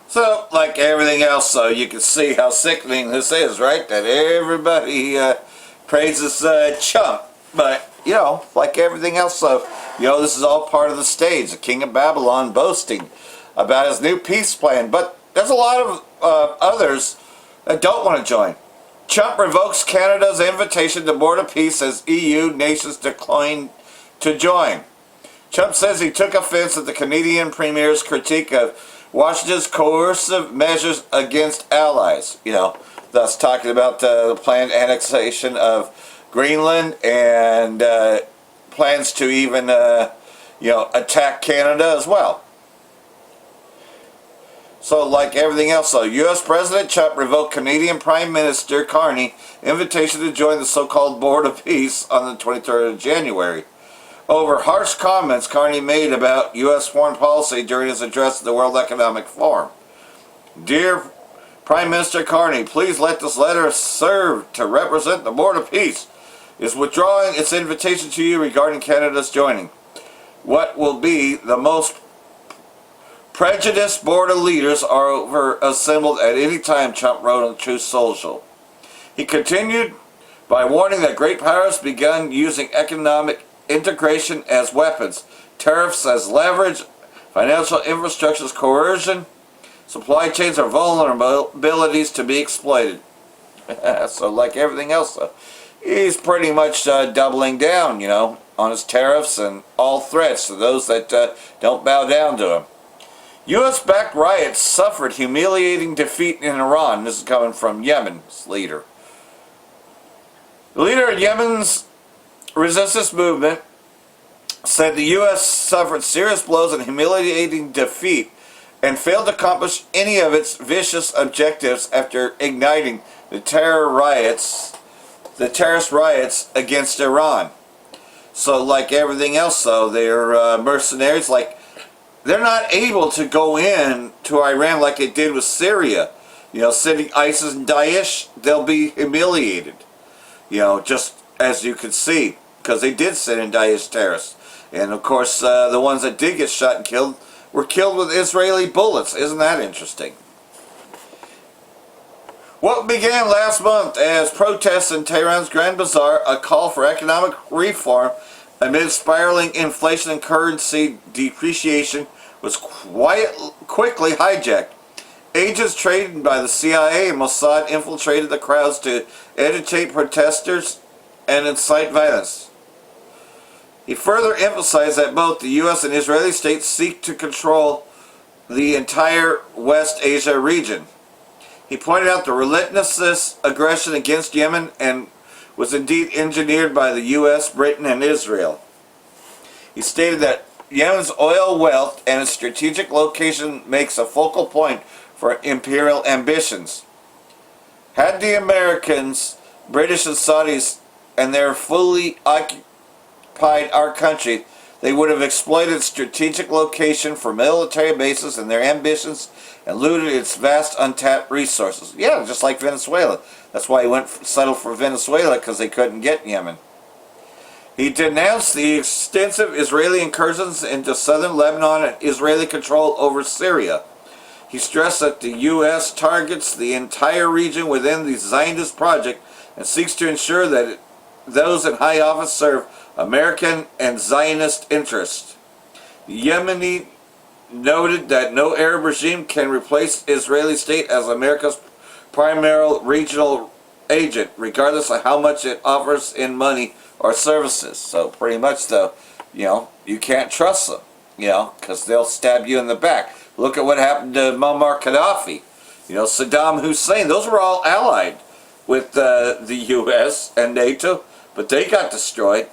So, like everything else, though, you can see how sickening this is, right? That everybody praises Trump. But, like everything else, though, this is all part of the stage. The king of Babylon boasting about his new peace plan. But there's a lot of others that don't want to join. Trump revokes Canada's invitation to board of peace as EU nations decline to join. Trump says he took offense at the Canadian Premier's critique of Washington's coercive measures against allies. Thus talking about the planned annexation of Greenland and plans to even, attack Canada as well. So, like everything else, though, U.S. President Trump revoked Canadian Prime Minister Carney's invitation to join the so-called Board of Peace on the 23rd of January. Over harsh comments Carney made about U.S. foreign policy during his address at the World Economic Forum. Dear Prime Minister Carney, please let this letter serve to represent the Board of Peace. Is withdrawing its invitation to you regarding Canada's joining. What will be the most prejudiced board of leaders are assembled at any time, Trump wrote on Truth Social. He continued by warning that great powers begun using economic integration as weapons, tariffs as leverage, financial infrastructure as coercion, supply chains are vulnerabilities to be exploited. So like everything else, he's pretty much doubling down, on his tariffs and all threats to those that don't bow down to him. U.S.-backed riots suffered humiliating defeat in Iran. This is coming from Yemen's leader. The leader of Yemen's resistance movement said the U.S. suffered serious blows and humiliating defeat and failed to accomplish any of its vicious objectives after igniting the terrorist riots against Iran. So like everything else, though, they're mercenaries. They're not able to go in to Iran like they did with Syria. Sending ISIS and Daesh, they'll be humiliated. Just as you can see, because they did send in Daesh terrorists. And of course, the ones that did get shot and killed were killed with Israeli bullets. Isn't that interesting? What began last month as protests in Tehran's Grand Bazaar, a call for economic reform amid spiraling inflation and currency depreciation, was quickly hijacked. Agents trained by the CIA and Mossad infiltrated the crowds to agitate protesters and incite violence. He further emphasized that both the U.S. and Israeli states seek to control the entire West Asia region. He pointed out the relentless aggression against Yemen and was indeed engineered by the U.S., Britain, and Israel. He stated that Yemen's oil wealth and its strategic location makes a focal point for imperial ambitions. Had the Americans, British, and Saudis and their fully occupied our country, they would have exploited strategic location for military bases and their ambitions and looted its vast untapped resources. Yeah, just like Venezuela. That's why he settled for Venezuela, because they couldn't get Yemen. He denounced the extensive Israeli incursions into southern Lebanon and Israeli control over Syria. He stressed that the U.S. targets the entire region within the Zionist project and seeks to ensure that those in high office serve American and Zionist interests. The Yemeni noted that no Arab regime can replace Israeli state as America's primary regional agent, regardless of how much it offers in money or services. So pretty much, though, you can't trust them, because they'll stab you in the back. Look at what happened to Muammar Gaddafi, Saddam Hussein. Those were all allied with the U.S. and NATO, but they got destroyed.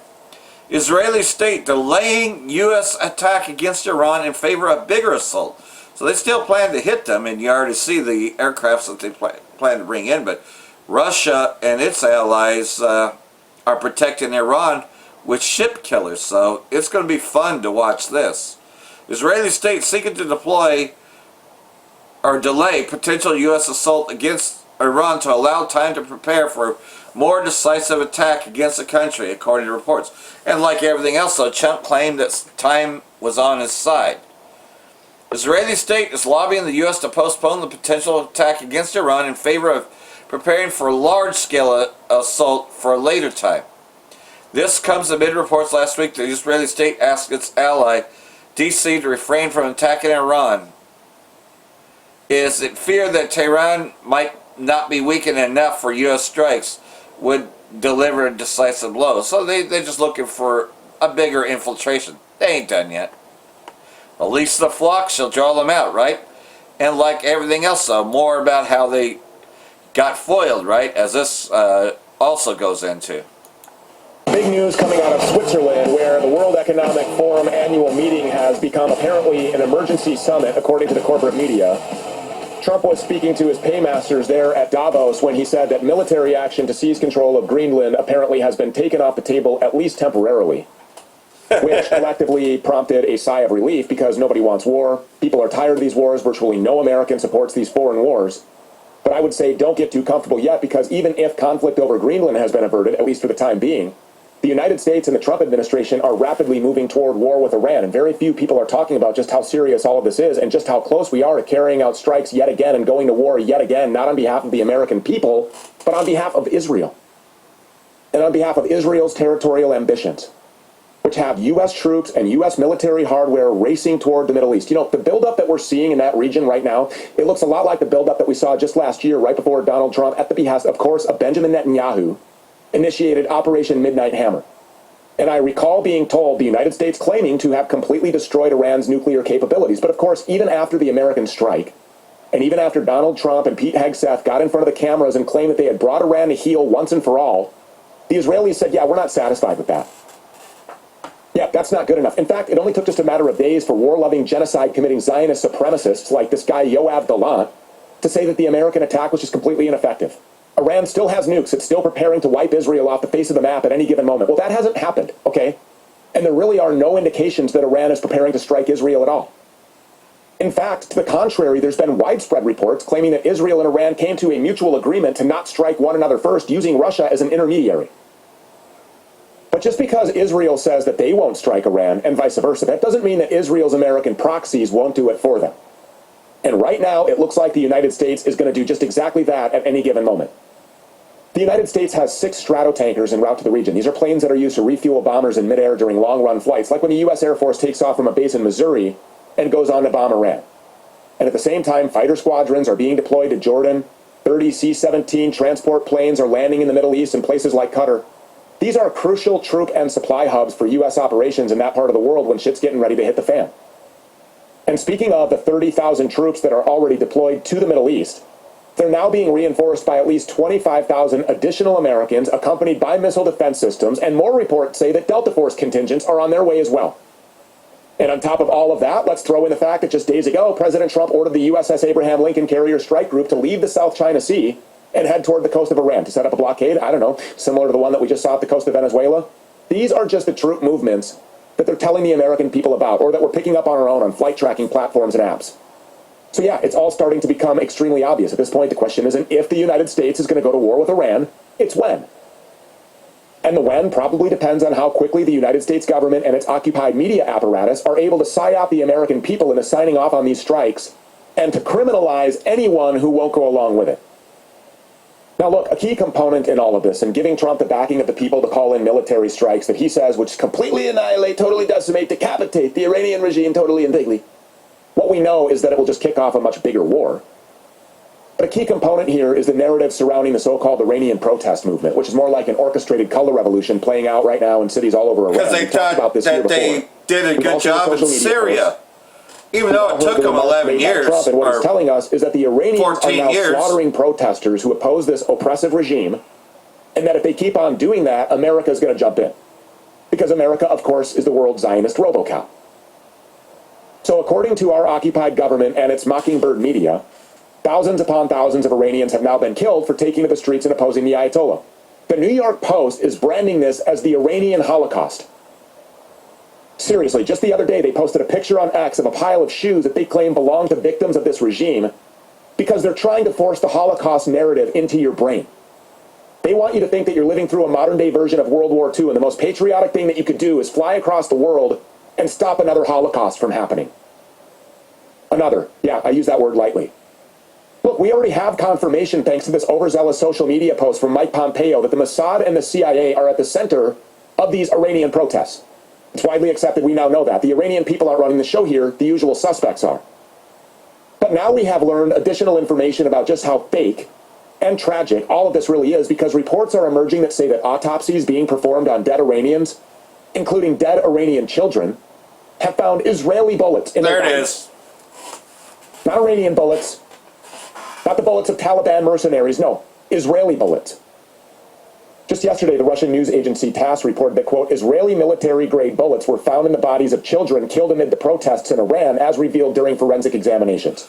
Israeli state delaying U.S. attack against Iran in favor of bigger assault. So they still plan to hit them, and you already see the aircrafts that they plan to bring in. But Russia and its allies are protecting Iran with ship killers. So it's going to be fun to watch this. Israeli state seeking to deploy or delay potential U.S. assault against Iran to allow time to prepare for more decisive attack against the country, according to reports. And like everything else, though, Trump claimed that time was on his side. Israeli state is lobbying the U.S. to postpone the potential attack against Iran in favor of preparing for a large-scale assault for a later time. This comes amid reports last week that the Israeli state asked its ally, D.C., to refrain from attacking Iran. Is it fear that Tehran might not be weakened enough for U.S. strikes would deliver a decisive blow? So they're just looking for a bigger infiltration. They ain't done yet. At least the flock shall draw them out, right? And like everything else, though, more about how they got foiled, right? As this also goes into. Big news coming out of Switzerland, where the World Economic Forum annual meeting has become apparently an emergency summit, according to the corporate media. Trump was speaking to his paymasters there at Davos when he said that military action to seize control of Greenland apparently has been taken off the table, at least temporarily, which collectively prompted a sigh of relief because nobody wants war. People are tired of these wars. Virtually no American supports these foreign wars. But I would say don't get too comfortable yet, because even if conflict over Greenland has been averted, at least for the time being, the United States and the Trump administration are rapidly moving toward war with Iran, and very few people are talking about just how serious all of this is and just how close we are to carrying out strikes yet again and going to war yet again, not on behalf of the American people, but on behalf of Israel. And on behalf of Israel's territorial ambitions, which have U.S. troops and U.S. military hardware racing toward the Middle East. The buildup that we're seeing in that region right now, it looks a lot like the buildup that we saw just last year, right before Donald Trump, at the behest, of course, of Benjamin Netanyahu, initiated Operation Midnight Hammer. And I recall being told the United States claiming to have completely destroyed Iran's nuclear capabilities. But of course, even after the American strike, and even after Donald Trump and Pete Hegseth got in front of the cameras and claimed that they had brought Iran to heel once and for all, the Israelis said, yeah, we're not satisfied with that. Yeah, that's not good enough. In fact, it only took just a matter of days for war-loving, genocide-committing Zionist supremacists like this guy Yoav Gallant to say that the American attack was just completely ineffective. Iran still has nukes. It's still preparing to wipe Israel off the face of the map at any given moment. Well, that hasn't happened, okay? And there really are no indications that Iran is preparing to strike Israel at all. In fact, to the contrary, there's been widespread reports claiming that Israel and Iran came to a mutual agreement to not strike one another first, using Russia as an intermediary. But just because Israel says that they won't strike Iran, and vice versa, that doesn't mean that Israel's American proxies won't do it for them. And right now, it looks like the United States is going to do just exactly that at any given moment. The United States has 6 Stratotankers en route to the region. These are planes that are used to refuel bombers in midair during long-run flights, like when the U.S. Air Force takes off from a base in Missouri and goes on to bomb Iran. And at the same time, fighter squadrons are being deployed to Jordan, 30 C-17 transport planes are landing in the Middle East in places like Qatar. These are crucial troop and supply hubs for U.S. operations in that part of the world when shit's getting ready to hit the fan. And speaking of the 30,000 troops that are already deployed to the Middle East, they're now being reinforced by at least 25,000 additional Americans accompanied by missile defense systems, and more reports say that Delta Force contingents are on their way as well. And on top of all of that, let's throw in the fact that just days ago, President Trump ordered the USS Abraham Lincoln Carrier Strike Group to leave the South China Sea and head toward the coast of Iran to set up a blockade, I don't know, similar to the one that we just saw at the coast of Venezuela. These are just the troop movements that they're telling the American people about, or that we're picking up on our own on flight tracking platforms and apps. So yeah, it's all starting to become extremely obvious. At this point, the question isn't if the United States is going to go to war with Iran, it's when. And the when probably depends on how quickly the United States government and its occupied media apparatus are able to psyop the American people into signing off on these strikes and to criminalize anyone who won't go along with it. Now look, a key component in all of this, and giving Trump the backing of the people to call in military strikes that he says would completely annihilate, totally decimate, decapitate the Iranian regime totally and completely, what we know is that it will just kick off a much bigger war. But a key component here is the narrative surrounding the so-called Iranian protest movement, which is more like an orchestrated color revolution playing out right now in cities all over Iran. Because they thought that they did a good job in Syria. Even though it took them 11 years. Trump, and what it's telling us is that the Iranians are now slaughtering protesters who oppose this oppressive regime, and that if they keep on doing that, America is going to jump in. Because America, of course, is the world's Zionist RoboCop. So according to our occupied government and its Mockingbird media, thousands upon thousands of Iranians have now been killed for taking to the streets and opposing the Ayatollah. The New York Post is branding this as the Iranian Holocaust. Seriously, just the other day they posted a picture on X of a pile of shoes that they claim belong to victims of this regime because they're trying to force the Holocaust narrative into your brain. They want you to think that you're living through a modern-day version of World War II, and the most patriotic thing that you could do is fly across the world and stop another Holocaust from happening. Another. Yeah, I use that word lightly. Look, we already have confirmation, thanks to this overzealous social media post from Mike Pompeo, that the Mossad and the CIA are at the center of these Iranian protests. It's widely accepted, we now know that. The Iranian people aren't running the show here, the usual suspects are. But now we have learned additional information about just how fake and tragic all of this really is, because reports are emerging that say that autopsies being performed on dead Iranians, including dead Iranian children, have found Israeli bullets in their bodies. There it is. Not Iranian bullets. Not the bullets of Taliban mercenaries, no. Israeli bullets. Just yesterday, the Russian news agency TASS reported that, quote, Israeli military-grade bullets were found in the bodies of children killed amid the protests in Iran, as revealed during forensic examinations.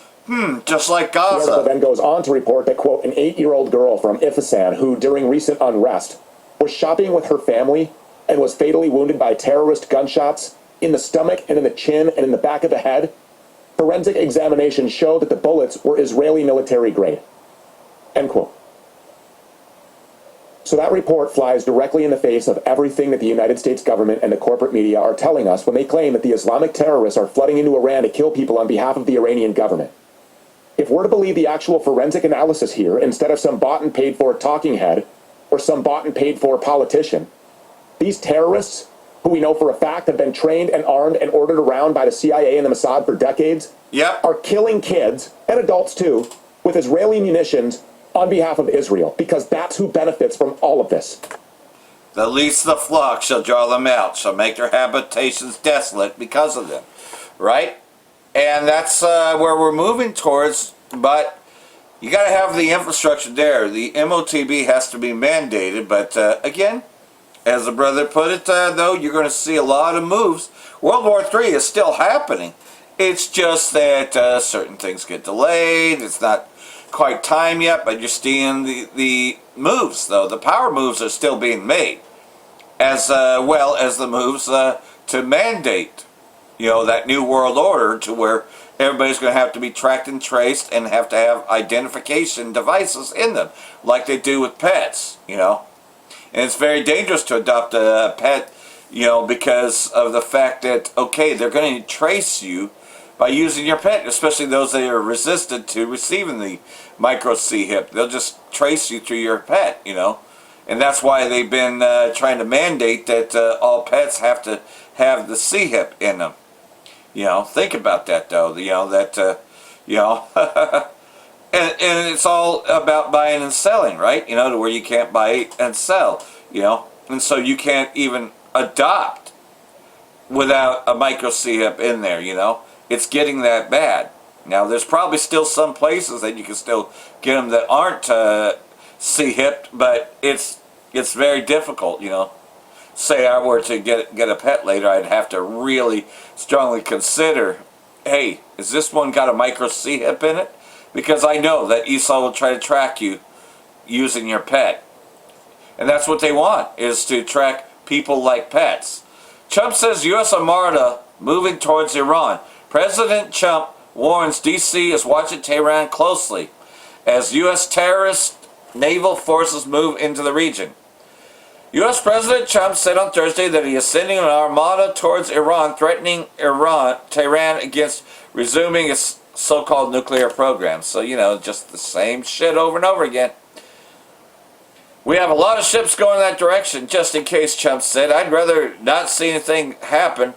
Just like Gaza. The article then goes on to report that, quote, an 8-year-old girl from Ifsan, who, during recent unrest, was shopping with her family and was fatally wounded by terrorist gunshots in the stomach and in the chin and in the back of the head. Forensic examinations showed that the bullets were Israeli military grade. End quote. So that report flies directly in the face of everything that the United States government and the corporate media are telling us when they claim that the Islamic terrorists are flooding into Iran to kill people on behalf of the Iranian government. If we're to believe the actual forensic analysis here, instead of some bought and paid for talking head or some bought and paid for politician, these terrorists, who we know for a fact have been trained and armed and ordered around by the CIA and the Mossad for decades, are killing kids, and adults too, with Israeli munitions on behalf of Israel, because that's who benefits from all of this. The least the flock shall draw them out, shall make their habitations desolate because of them. Right? And that's where we're moving towards, but you got to have the infrastructure there. The MOTB has to be mandated, but again, as the brother put it, though, you're going to see a lot of moves. World War III is still happening. It's just that certain things get delayed. It's not quite time yet, but you're seeing the moves, though. The power moves are still being made, as well as the moves to mandate, that new world order to where everybody's going to have to be tracked and traced and have to have identification devices in them, like they do with pets, And it's very dangerous to adopt a pet, because of the fact that, okay, they're going to trace you by using your pet, especially those that are resistant to receiving the micro C-hip. They'll just trace you through your pet, And that's why they've been trying to mandate that all pets have to have the C-hip in them. You know, think about that though. You know that. You know, and it's all about buying and selling, right? You know, to where you can't buy and sell. You know, and so you can't even adopt without a micro C-hip in there. You know, it's getting that bad. Now, there's probably still some places that you can still get them that aren't C-hipped, but it's very difficult, you know. Say I were to get a pet later, I'd have to really strongly consider, hey, is this one got a micro C-hip in it? Because I know that Esau will try to track you using your pet. And that's what they want, is to track people like pets. Trump says U.S. Armada moving towards Iran. President Trump warns D.C. is watching Tehran closely as U.S. terrorist naval forces move into the region. U.S. President Trump said on Thursday that he is sending an armada towards Iran, threatening Tehran against resuming its so-called nuclear program. So, you know, just the same shit over and over again. We have a lot of ships going that direction, just in case, Trump said. I'd rather not see anything happen,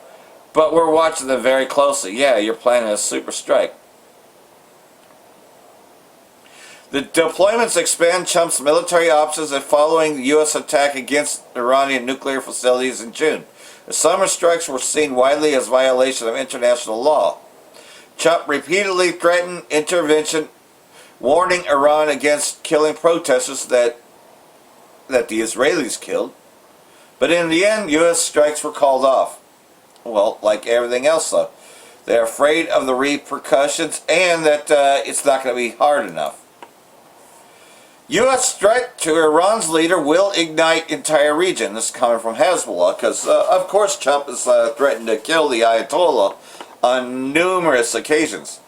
but we're watching them very closely. Yeah, you're planning a super strike. The deployments expand Trump's military options following the U.S. attack against Iranian nuclear facilities in June. The summer strikes were seen widely as violation of international law. Trump repeatedly threatened intervention, warning Iran against killing protesters that the Israelis killed. But in the end, U.S. strikes were called off. Well, like everything else, though. They're afraid of the repercussions and that it's not going to be hard enough. U.S. threat to Iran's leader will ignite entire region. This is coming from Hezbollah, because, of course, Trump has threatened to kill the Ayatollah on numerous occasions.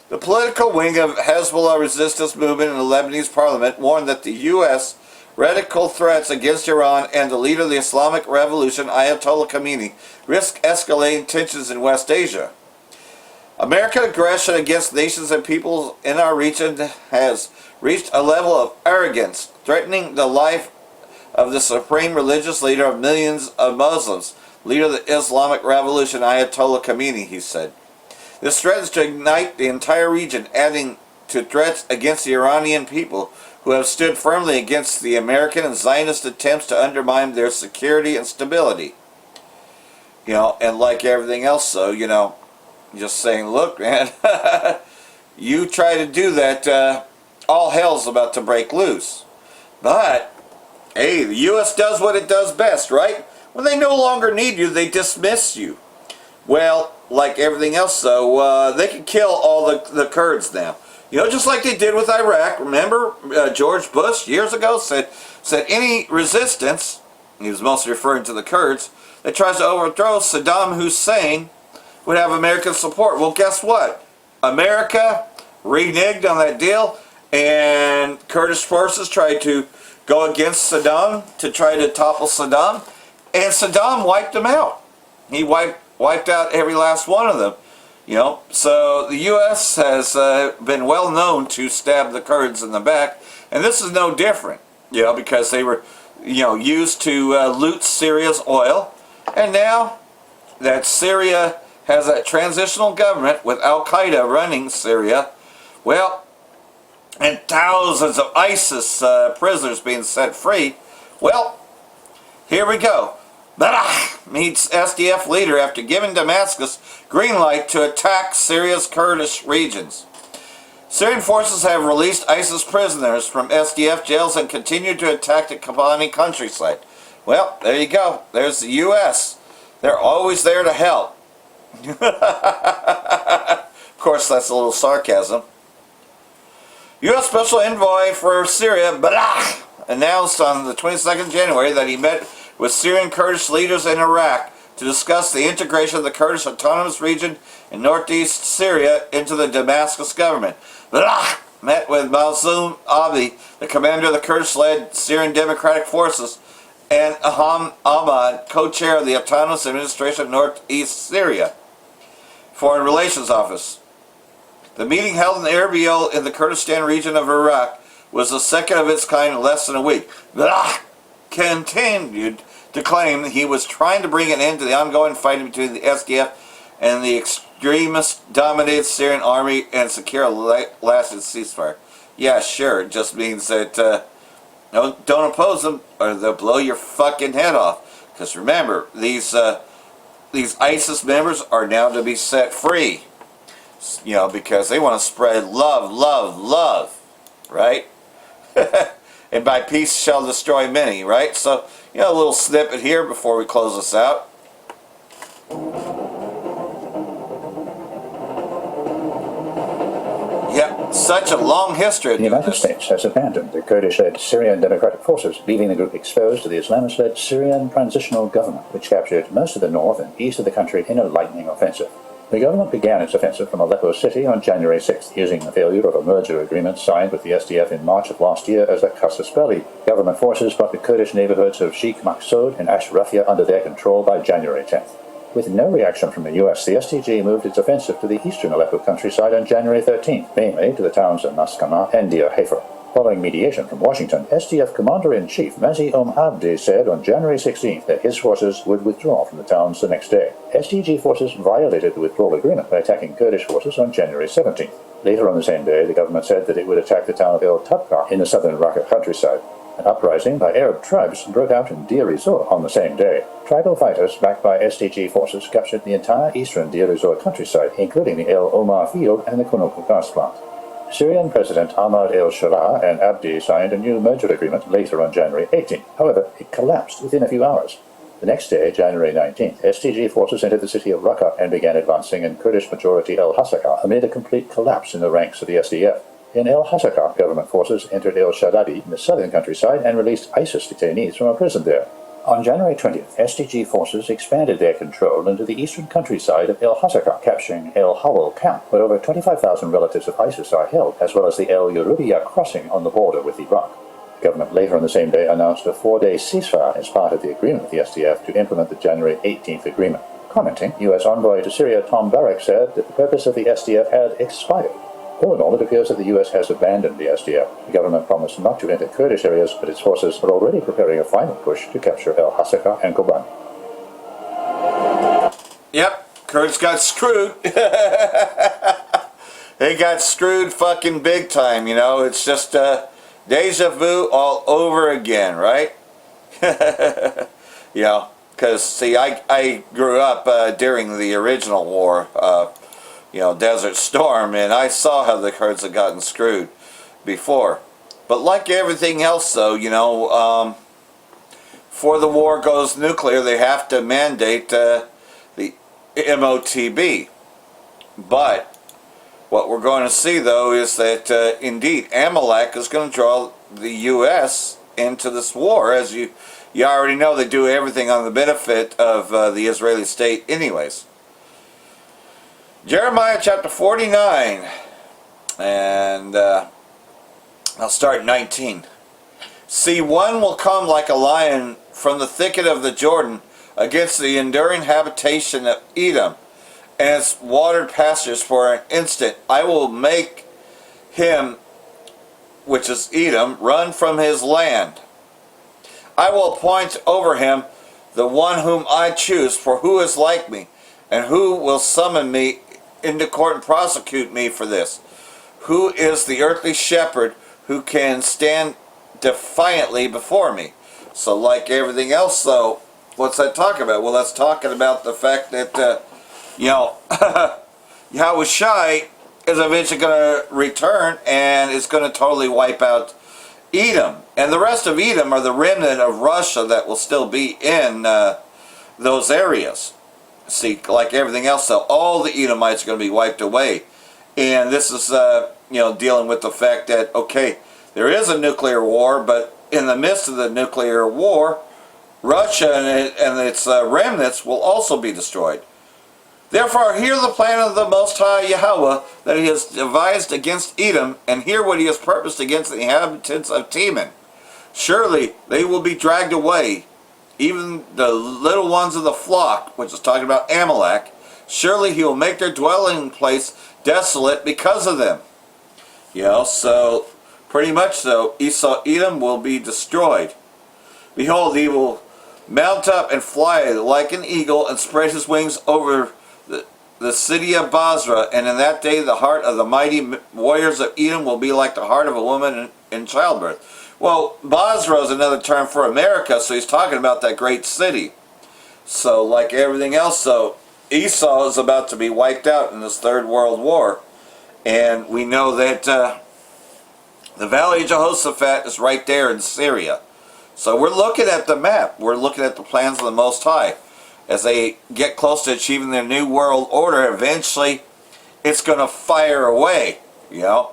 The political wing of Hezbollah resistance movement in the Lebanese parliament warned that the U.S. radical threats against Iran and the leader of the Islamic Revolution, Ayatollah Khamenei, risk escalating tensions in West Asia. American aggression against nations and peoples in our region has reached a level of arrogance, threatening the life of the supreme religious leader of millions of Muslims, leader of the Islamic Revolution, Ayatollah Khamenei, he said. This threatens to ignite the entire region, adding to threats against the Iranian people who have stood firmly against the American and Zionist attempts to undermine their security and stability. You know, and like everything else, so, you know, just saying, look, man, you try to do that, all hell's about to break loose. But, hey, the U.S. does what it does best, right? When they no longer need you, they dismiss you. Well, like everything else, though, they can kill all the Kurds now. You know, just like they did with Iraq. Remember, George Bush years ago said any resistance, he was mostly referring to the Kurds, that tries to overthrow Saddam Hussein would have American support. Well, guess what? America reneged on that deal, and Kurdish forces tried to go against Saddam to try to topple Saddam, and Saddam wiped them out. He wiped out every last one of them. You know, so the U.S. has been well known to stab the Kurds in the back, and this is no different, you know, because they were, you know, used to loot Syria's oil, and now that Syria has a transitional government with Al-Qaeda running Syria, well, and thousands of ISIS prisoners being set free, well, here we go. Barah meets SDF leader after giving Damascus green light to attack Syria's Kurdish regions. Syrian forces have released ISIS prisoners from SDF jails and continue to attack the Kobani countryside. Well, there you go. There's the U.S. They're always there to help. Of course, that's a little sarcasm. U.S. Special Envoy for Syria, Barah, announced on the 22nd of January that he met with Syrian Kurdish leaders in Iraq to discuss the integration of the Kurdish Autonomous Region in northeast Syria into the Damascus government. Barah met with Mazloum Abi, the commander of the Kurdish-led Syrian Democratic Forces, and Aham Ahmad, co-chair of the Autonomous Administration of Northeast Syria Foreign Relations Office. The meeting held in Erbil in the Kurdistan region of Iraq was the second of its kind in less than a week. Barah continued to claim that he was trying to bring an end to the ongoing fighting between the SDF and the extremist dominated Syrian army and secure a lasting ceasefire. Yeah, sure. It just means that don't oppose them or they'll blow your fucking head off. Because remember, these ISIS members are now to be set free. Because they want to spread love, love, love, right? And by peace shall destroy many, right? So, a little snippet here before we close this out. Yep, such a long history. The United States has abandoned the Kurdish-led Syrian Democratic Forces, leaving the group exposed to the Islamist-led Syrian Transitional Government, which captured most of the north and east of the country in a lightning offensive. The government began its offensive from Aleppo city on January 6th, using the failure of a merger agreement signed with the SDF in March of last year as a casus belli. Government forces brought the Kurdish neighborhoods of Sheikh Maksud and Ashrafia under their control by January 10th. With no reaction from the U.S., the SDG moved its offensive to the eastern Aleppo countryside on January 13th, mainly to the towns of Maskana and Deir Hafer. Following mediation from Washington, SDF Commander-in-Chief Mazi Abdi said on January 16th that his forces would withdraw from the towns the next day. SDG forces violated the withdrawal agreement by attacking Kurdish forces on January 17th. Later on the same day, the government said that it would attack the town of El Tabqa in the southern Raqqa countryside. An uprising by Arab tribes broke out in Deir ez-Zor on the same day. Tribal fighters backed by SDG forces captured the entire eastern Deir ez-Zor countryside, including the El Omar field and the Konoko gas plant. Syrian President Ahmad el-Sharaa and Abdi signed a new merger agreement later on January 18th. However, it collapsed within a few hours. The next day, January 19th, SDG forces entered the city of Raqqa and began advancing in Kurdish-majority El Hasaka amid a complete collapse in the ranks of the SDF. In El Hasaka, government forces entered El Shadadi in the southern countryside and released ISIS detainees from a prison there. On January 20th, SDG forces expanded their control into the eastern countryside of El Hasaka, capturing El Hawal camp, where over 25,000 relatives of ISIS are held, as well as the El Yorubiya crossing on the border with Iraq. The government later on the same day announced a 4-day ceasefire as part of the agreement with the SDF to implement the January 18th agreement. Commenting, U.S. envoy to Syria Tom Barrack said that the purpose of the SDF had expired. All in all, it appears that the U.S. has abandoned the SDF. The government promised not to enter Kurdish areas, but its forces are already preparing a final push to capture El Hasaka and Kobani. Yep, Kurds got screwed. They got screwed fucking big time, It's just deja vu all over again, right? Because, see, I grew up during the original war, Desert Storm, and I saw how the Kurds had gotten screwed before. But like everything else, though, before the war goes nuclear, they have to mandate the MOTB. But what we're going to see, though, is that indeed Amalek is going to draw the U.S. into this war. As you already know, they do everything on the benefit of the Israeli state anyways. Jeremiah chapter 49, and I'll start 19. See, one will come like a lion from the thicket of the Jordan against the enduring habitation of Edom and its watered pastures for an instant. I will make him, which is Edom, run from his land. I will appoint over him the one whom I choose, for who is like me, and who will summon me into court and prosecute me for this? Who is the earthly shepherd who can stand defiantly before me? So like everything else, though, what's that talking about? Well, that's talking about the fact that, Yahushai is eventually going to return and is going to totally wipe out Edom. And the rest of Edom are the remnant of Russia that will still be in those areas. See, like everything else, though, all the Edomites are going to be wiped away. And this is, dealing with the fact that, okay, there is a nuclear war, but in the midst of the nuclear war, Russia and its remnants will also be destroyed. Therefore, hear the plan of the Most High Yahweh that he has devised against Edom, and hear what he has purposed against the inhabitants of Teman. Surely they will be dragged away, even the little ones of the flock, which is talking about Amalek. Surely he will make their dwelling place desolate because of them. So pretty much so, Edom will be destroyed. Behold, he will mount up and fly like an eagle and spread his wings over the city of Basra, and in that day the heart of the mighty warriors of Edom will be like the heart of a woman in childbirth. Well, Basra is another term for America, so he's talking about that great city. So, like everything else, so Esau is about to be wiped out in this Third World War. And we know that the Valley of Jehoshaphat is right there in Syria. So we're looking at the map. We're looking at the plans of the Most High. As they get close to achieving their new world order, eventually it's going to fire away, you know.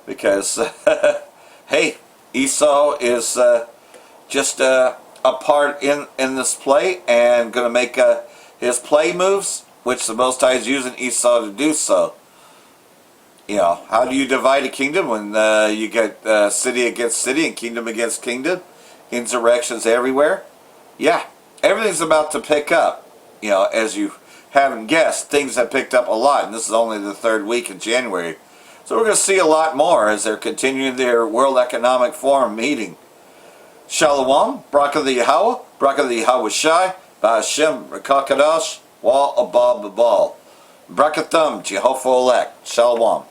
Because, hey, Esau is just a part in this play and going to make his play moves, which the Most High is using Esau to do so. You know, how do you divide a kingdom when you get city against city and kingdom against kingdom? Insurrections everywhere? Yeah, everything's about to pick up. You know, as you haven't guessed, things have picked up a lot, and this is only the third week in January. So we're going to see a lot more as they're continuing their World Economic Forum meeting. Shalom, Barak the Yahweh, Barak the Yahweh Shai, Ba'ashem, Rakakadosh, Wa Abba Babal. Brakathum, Jehovah Elect. Shalom.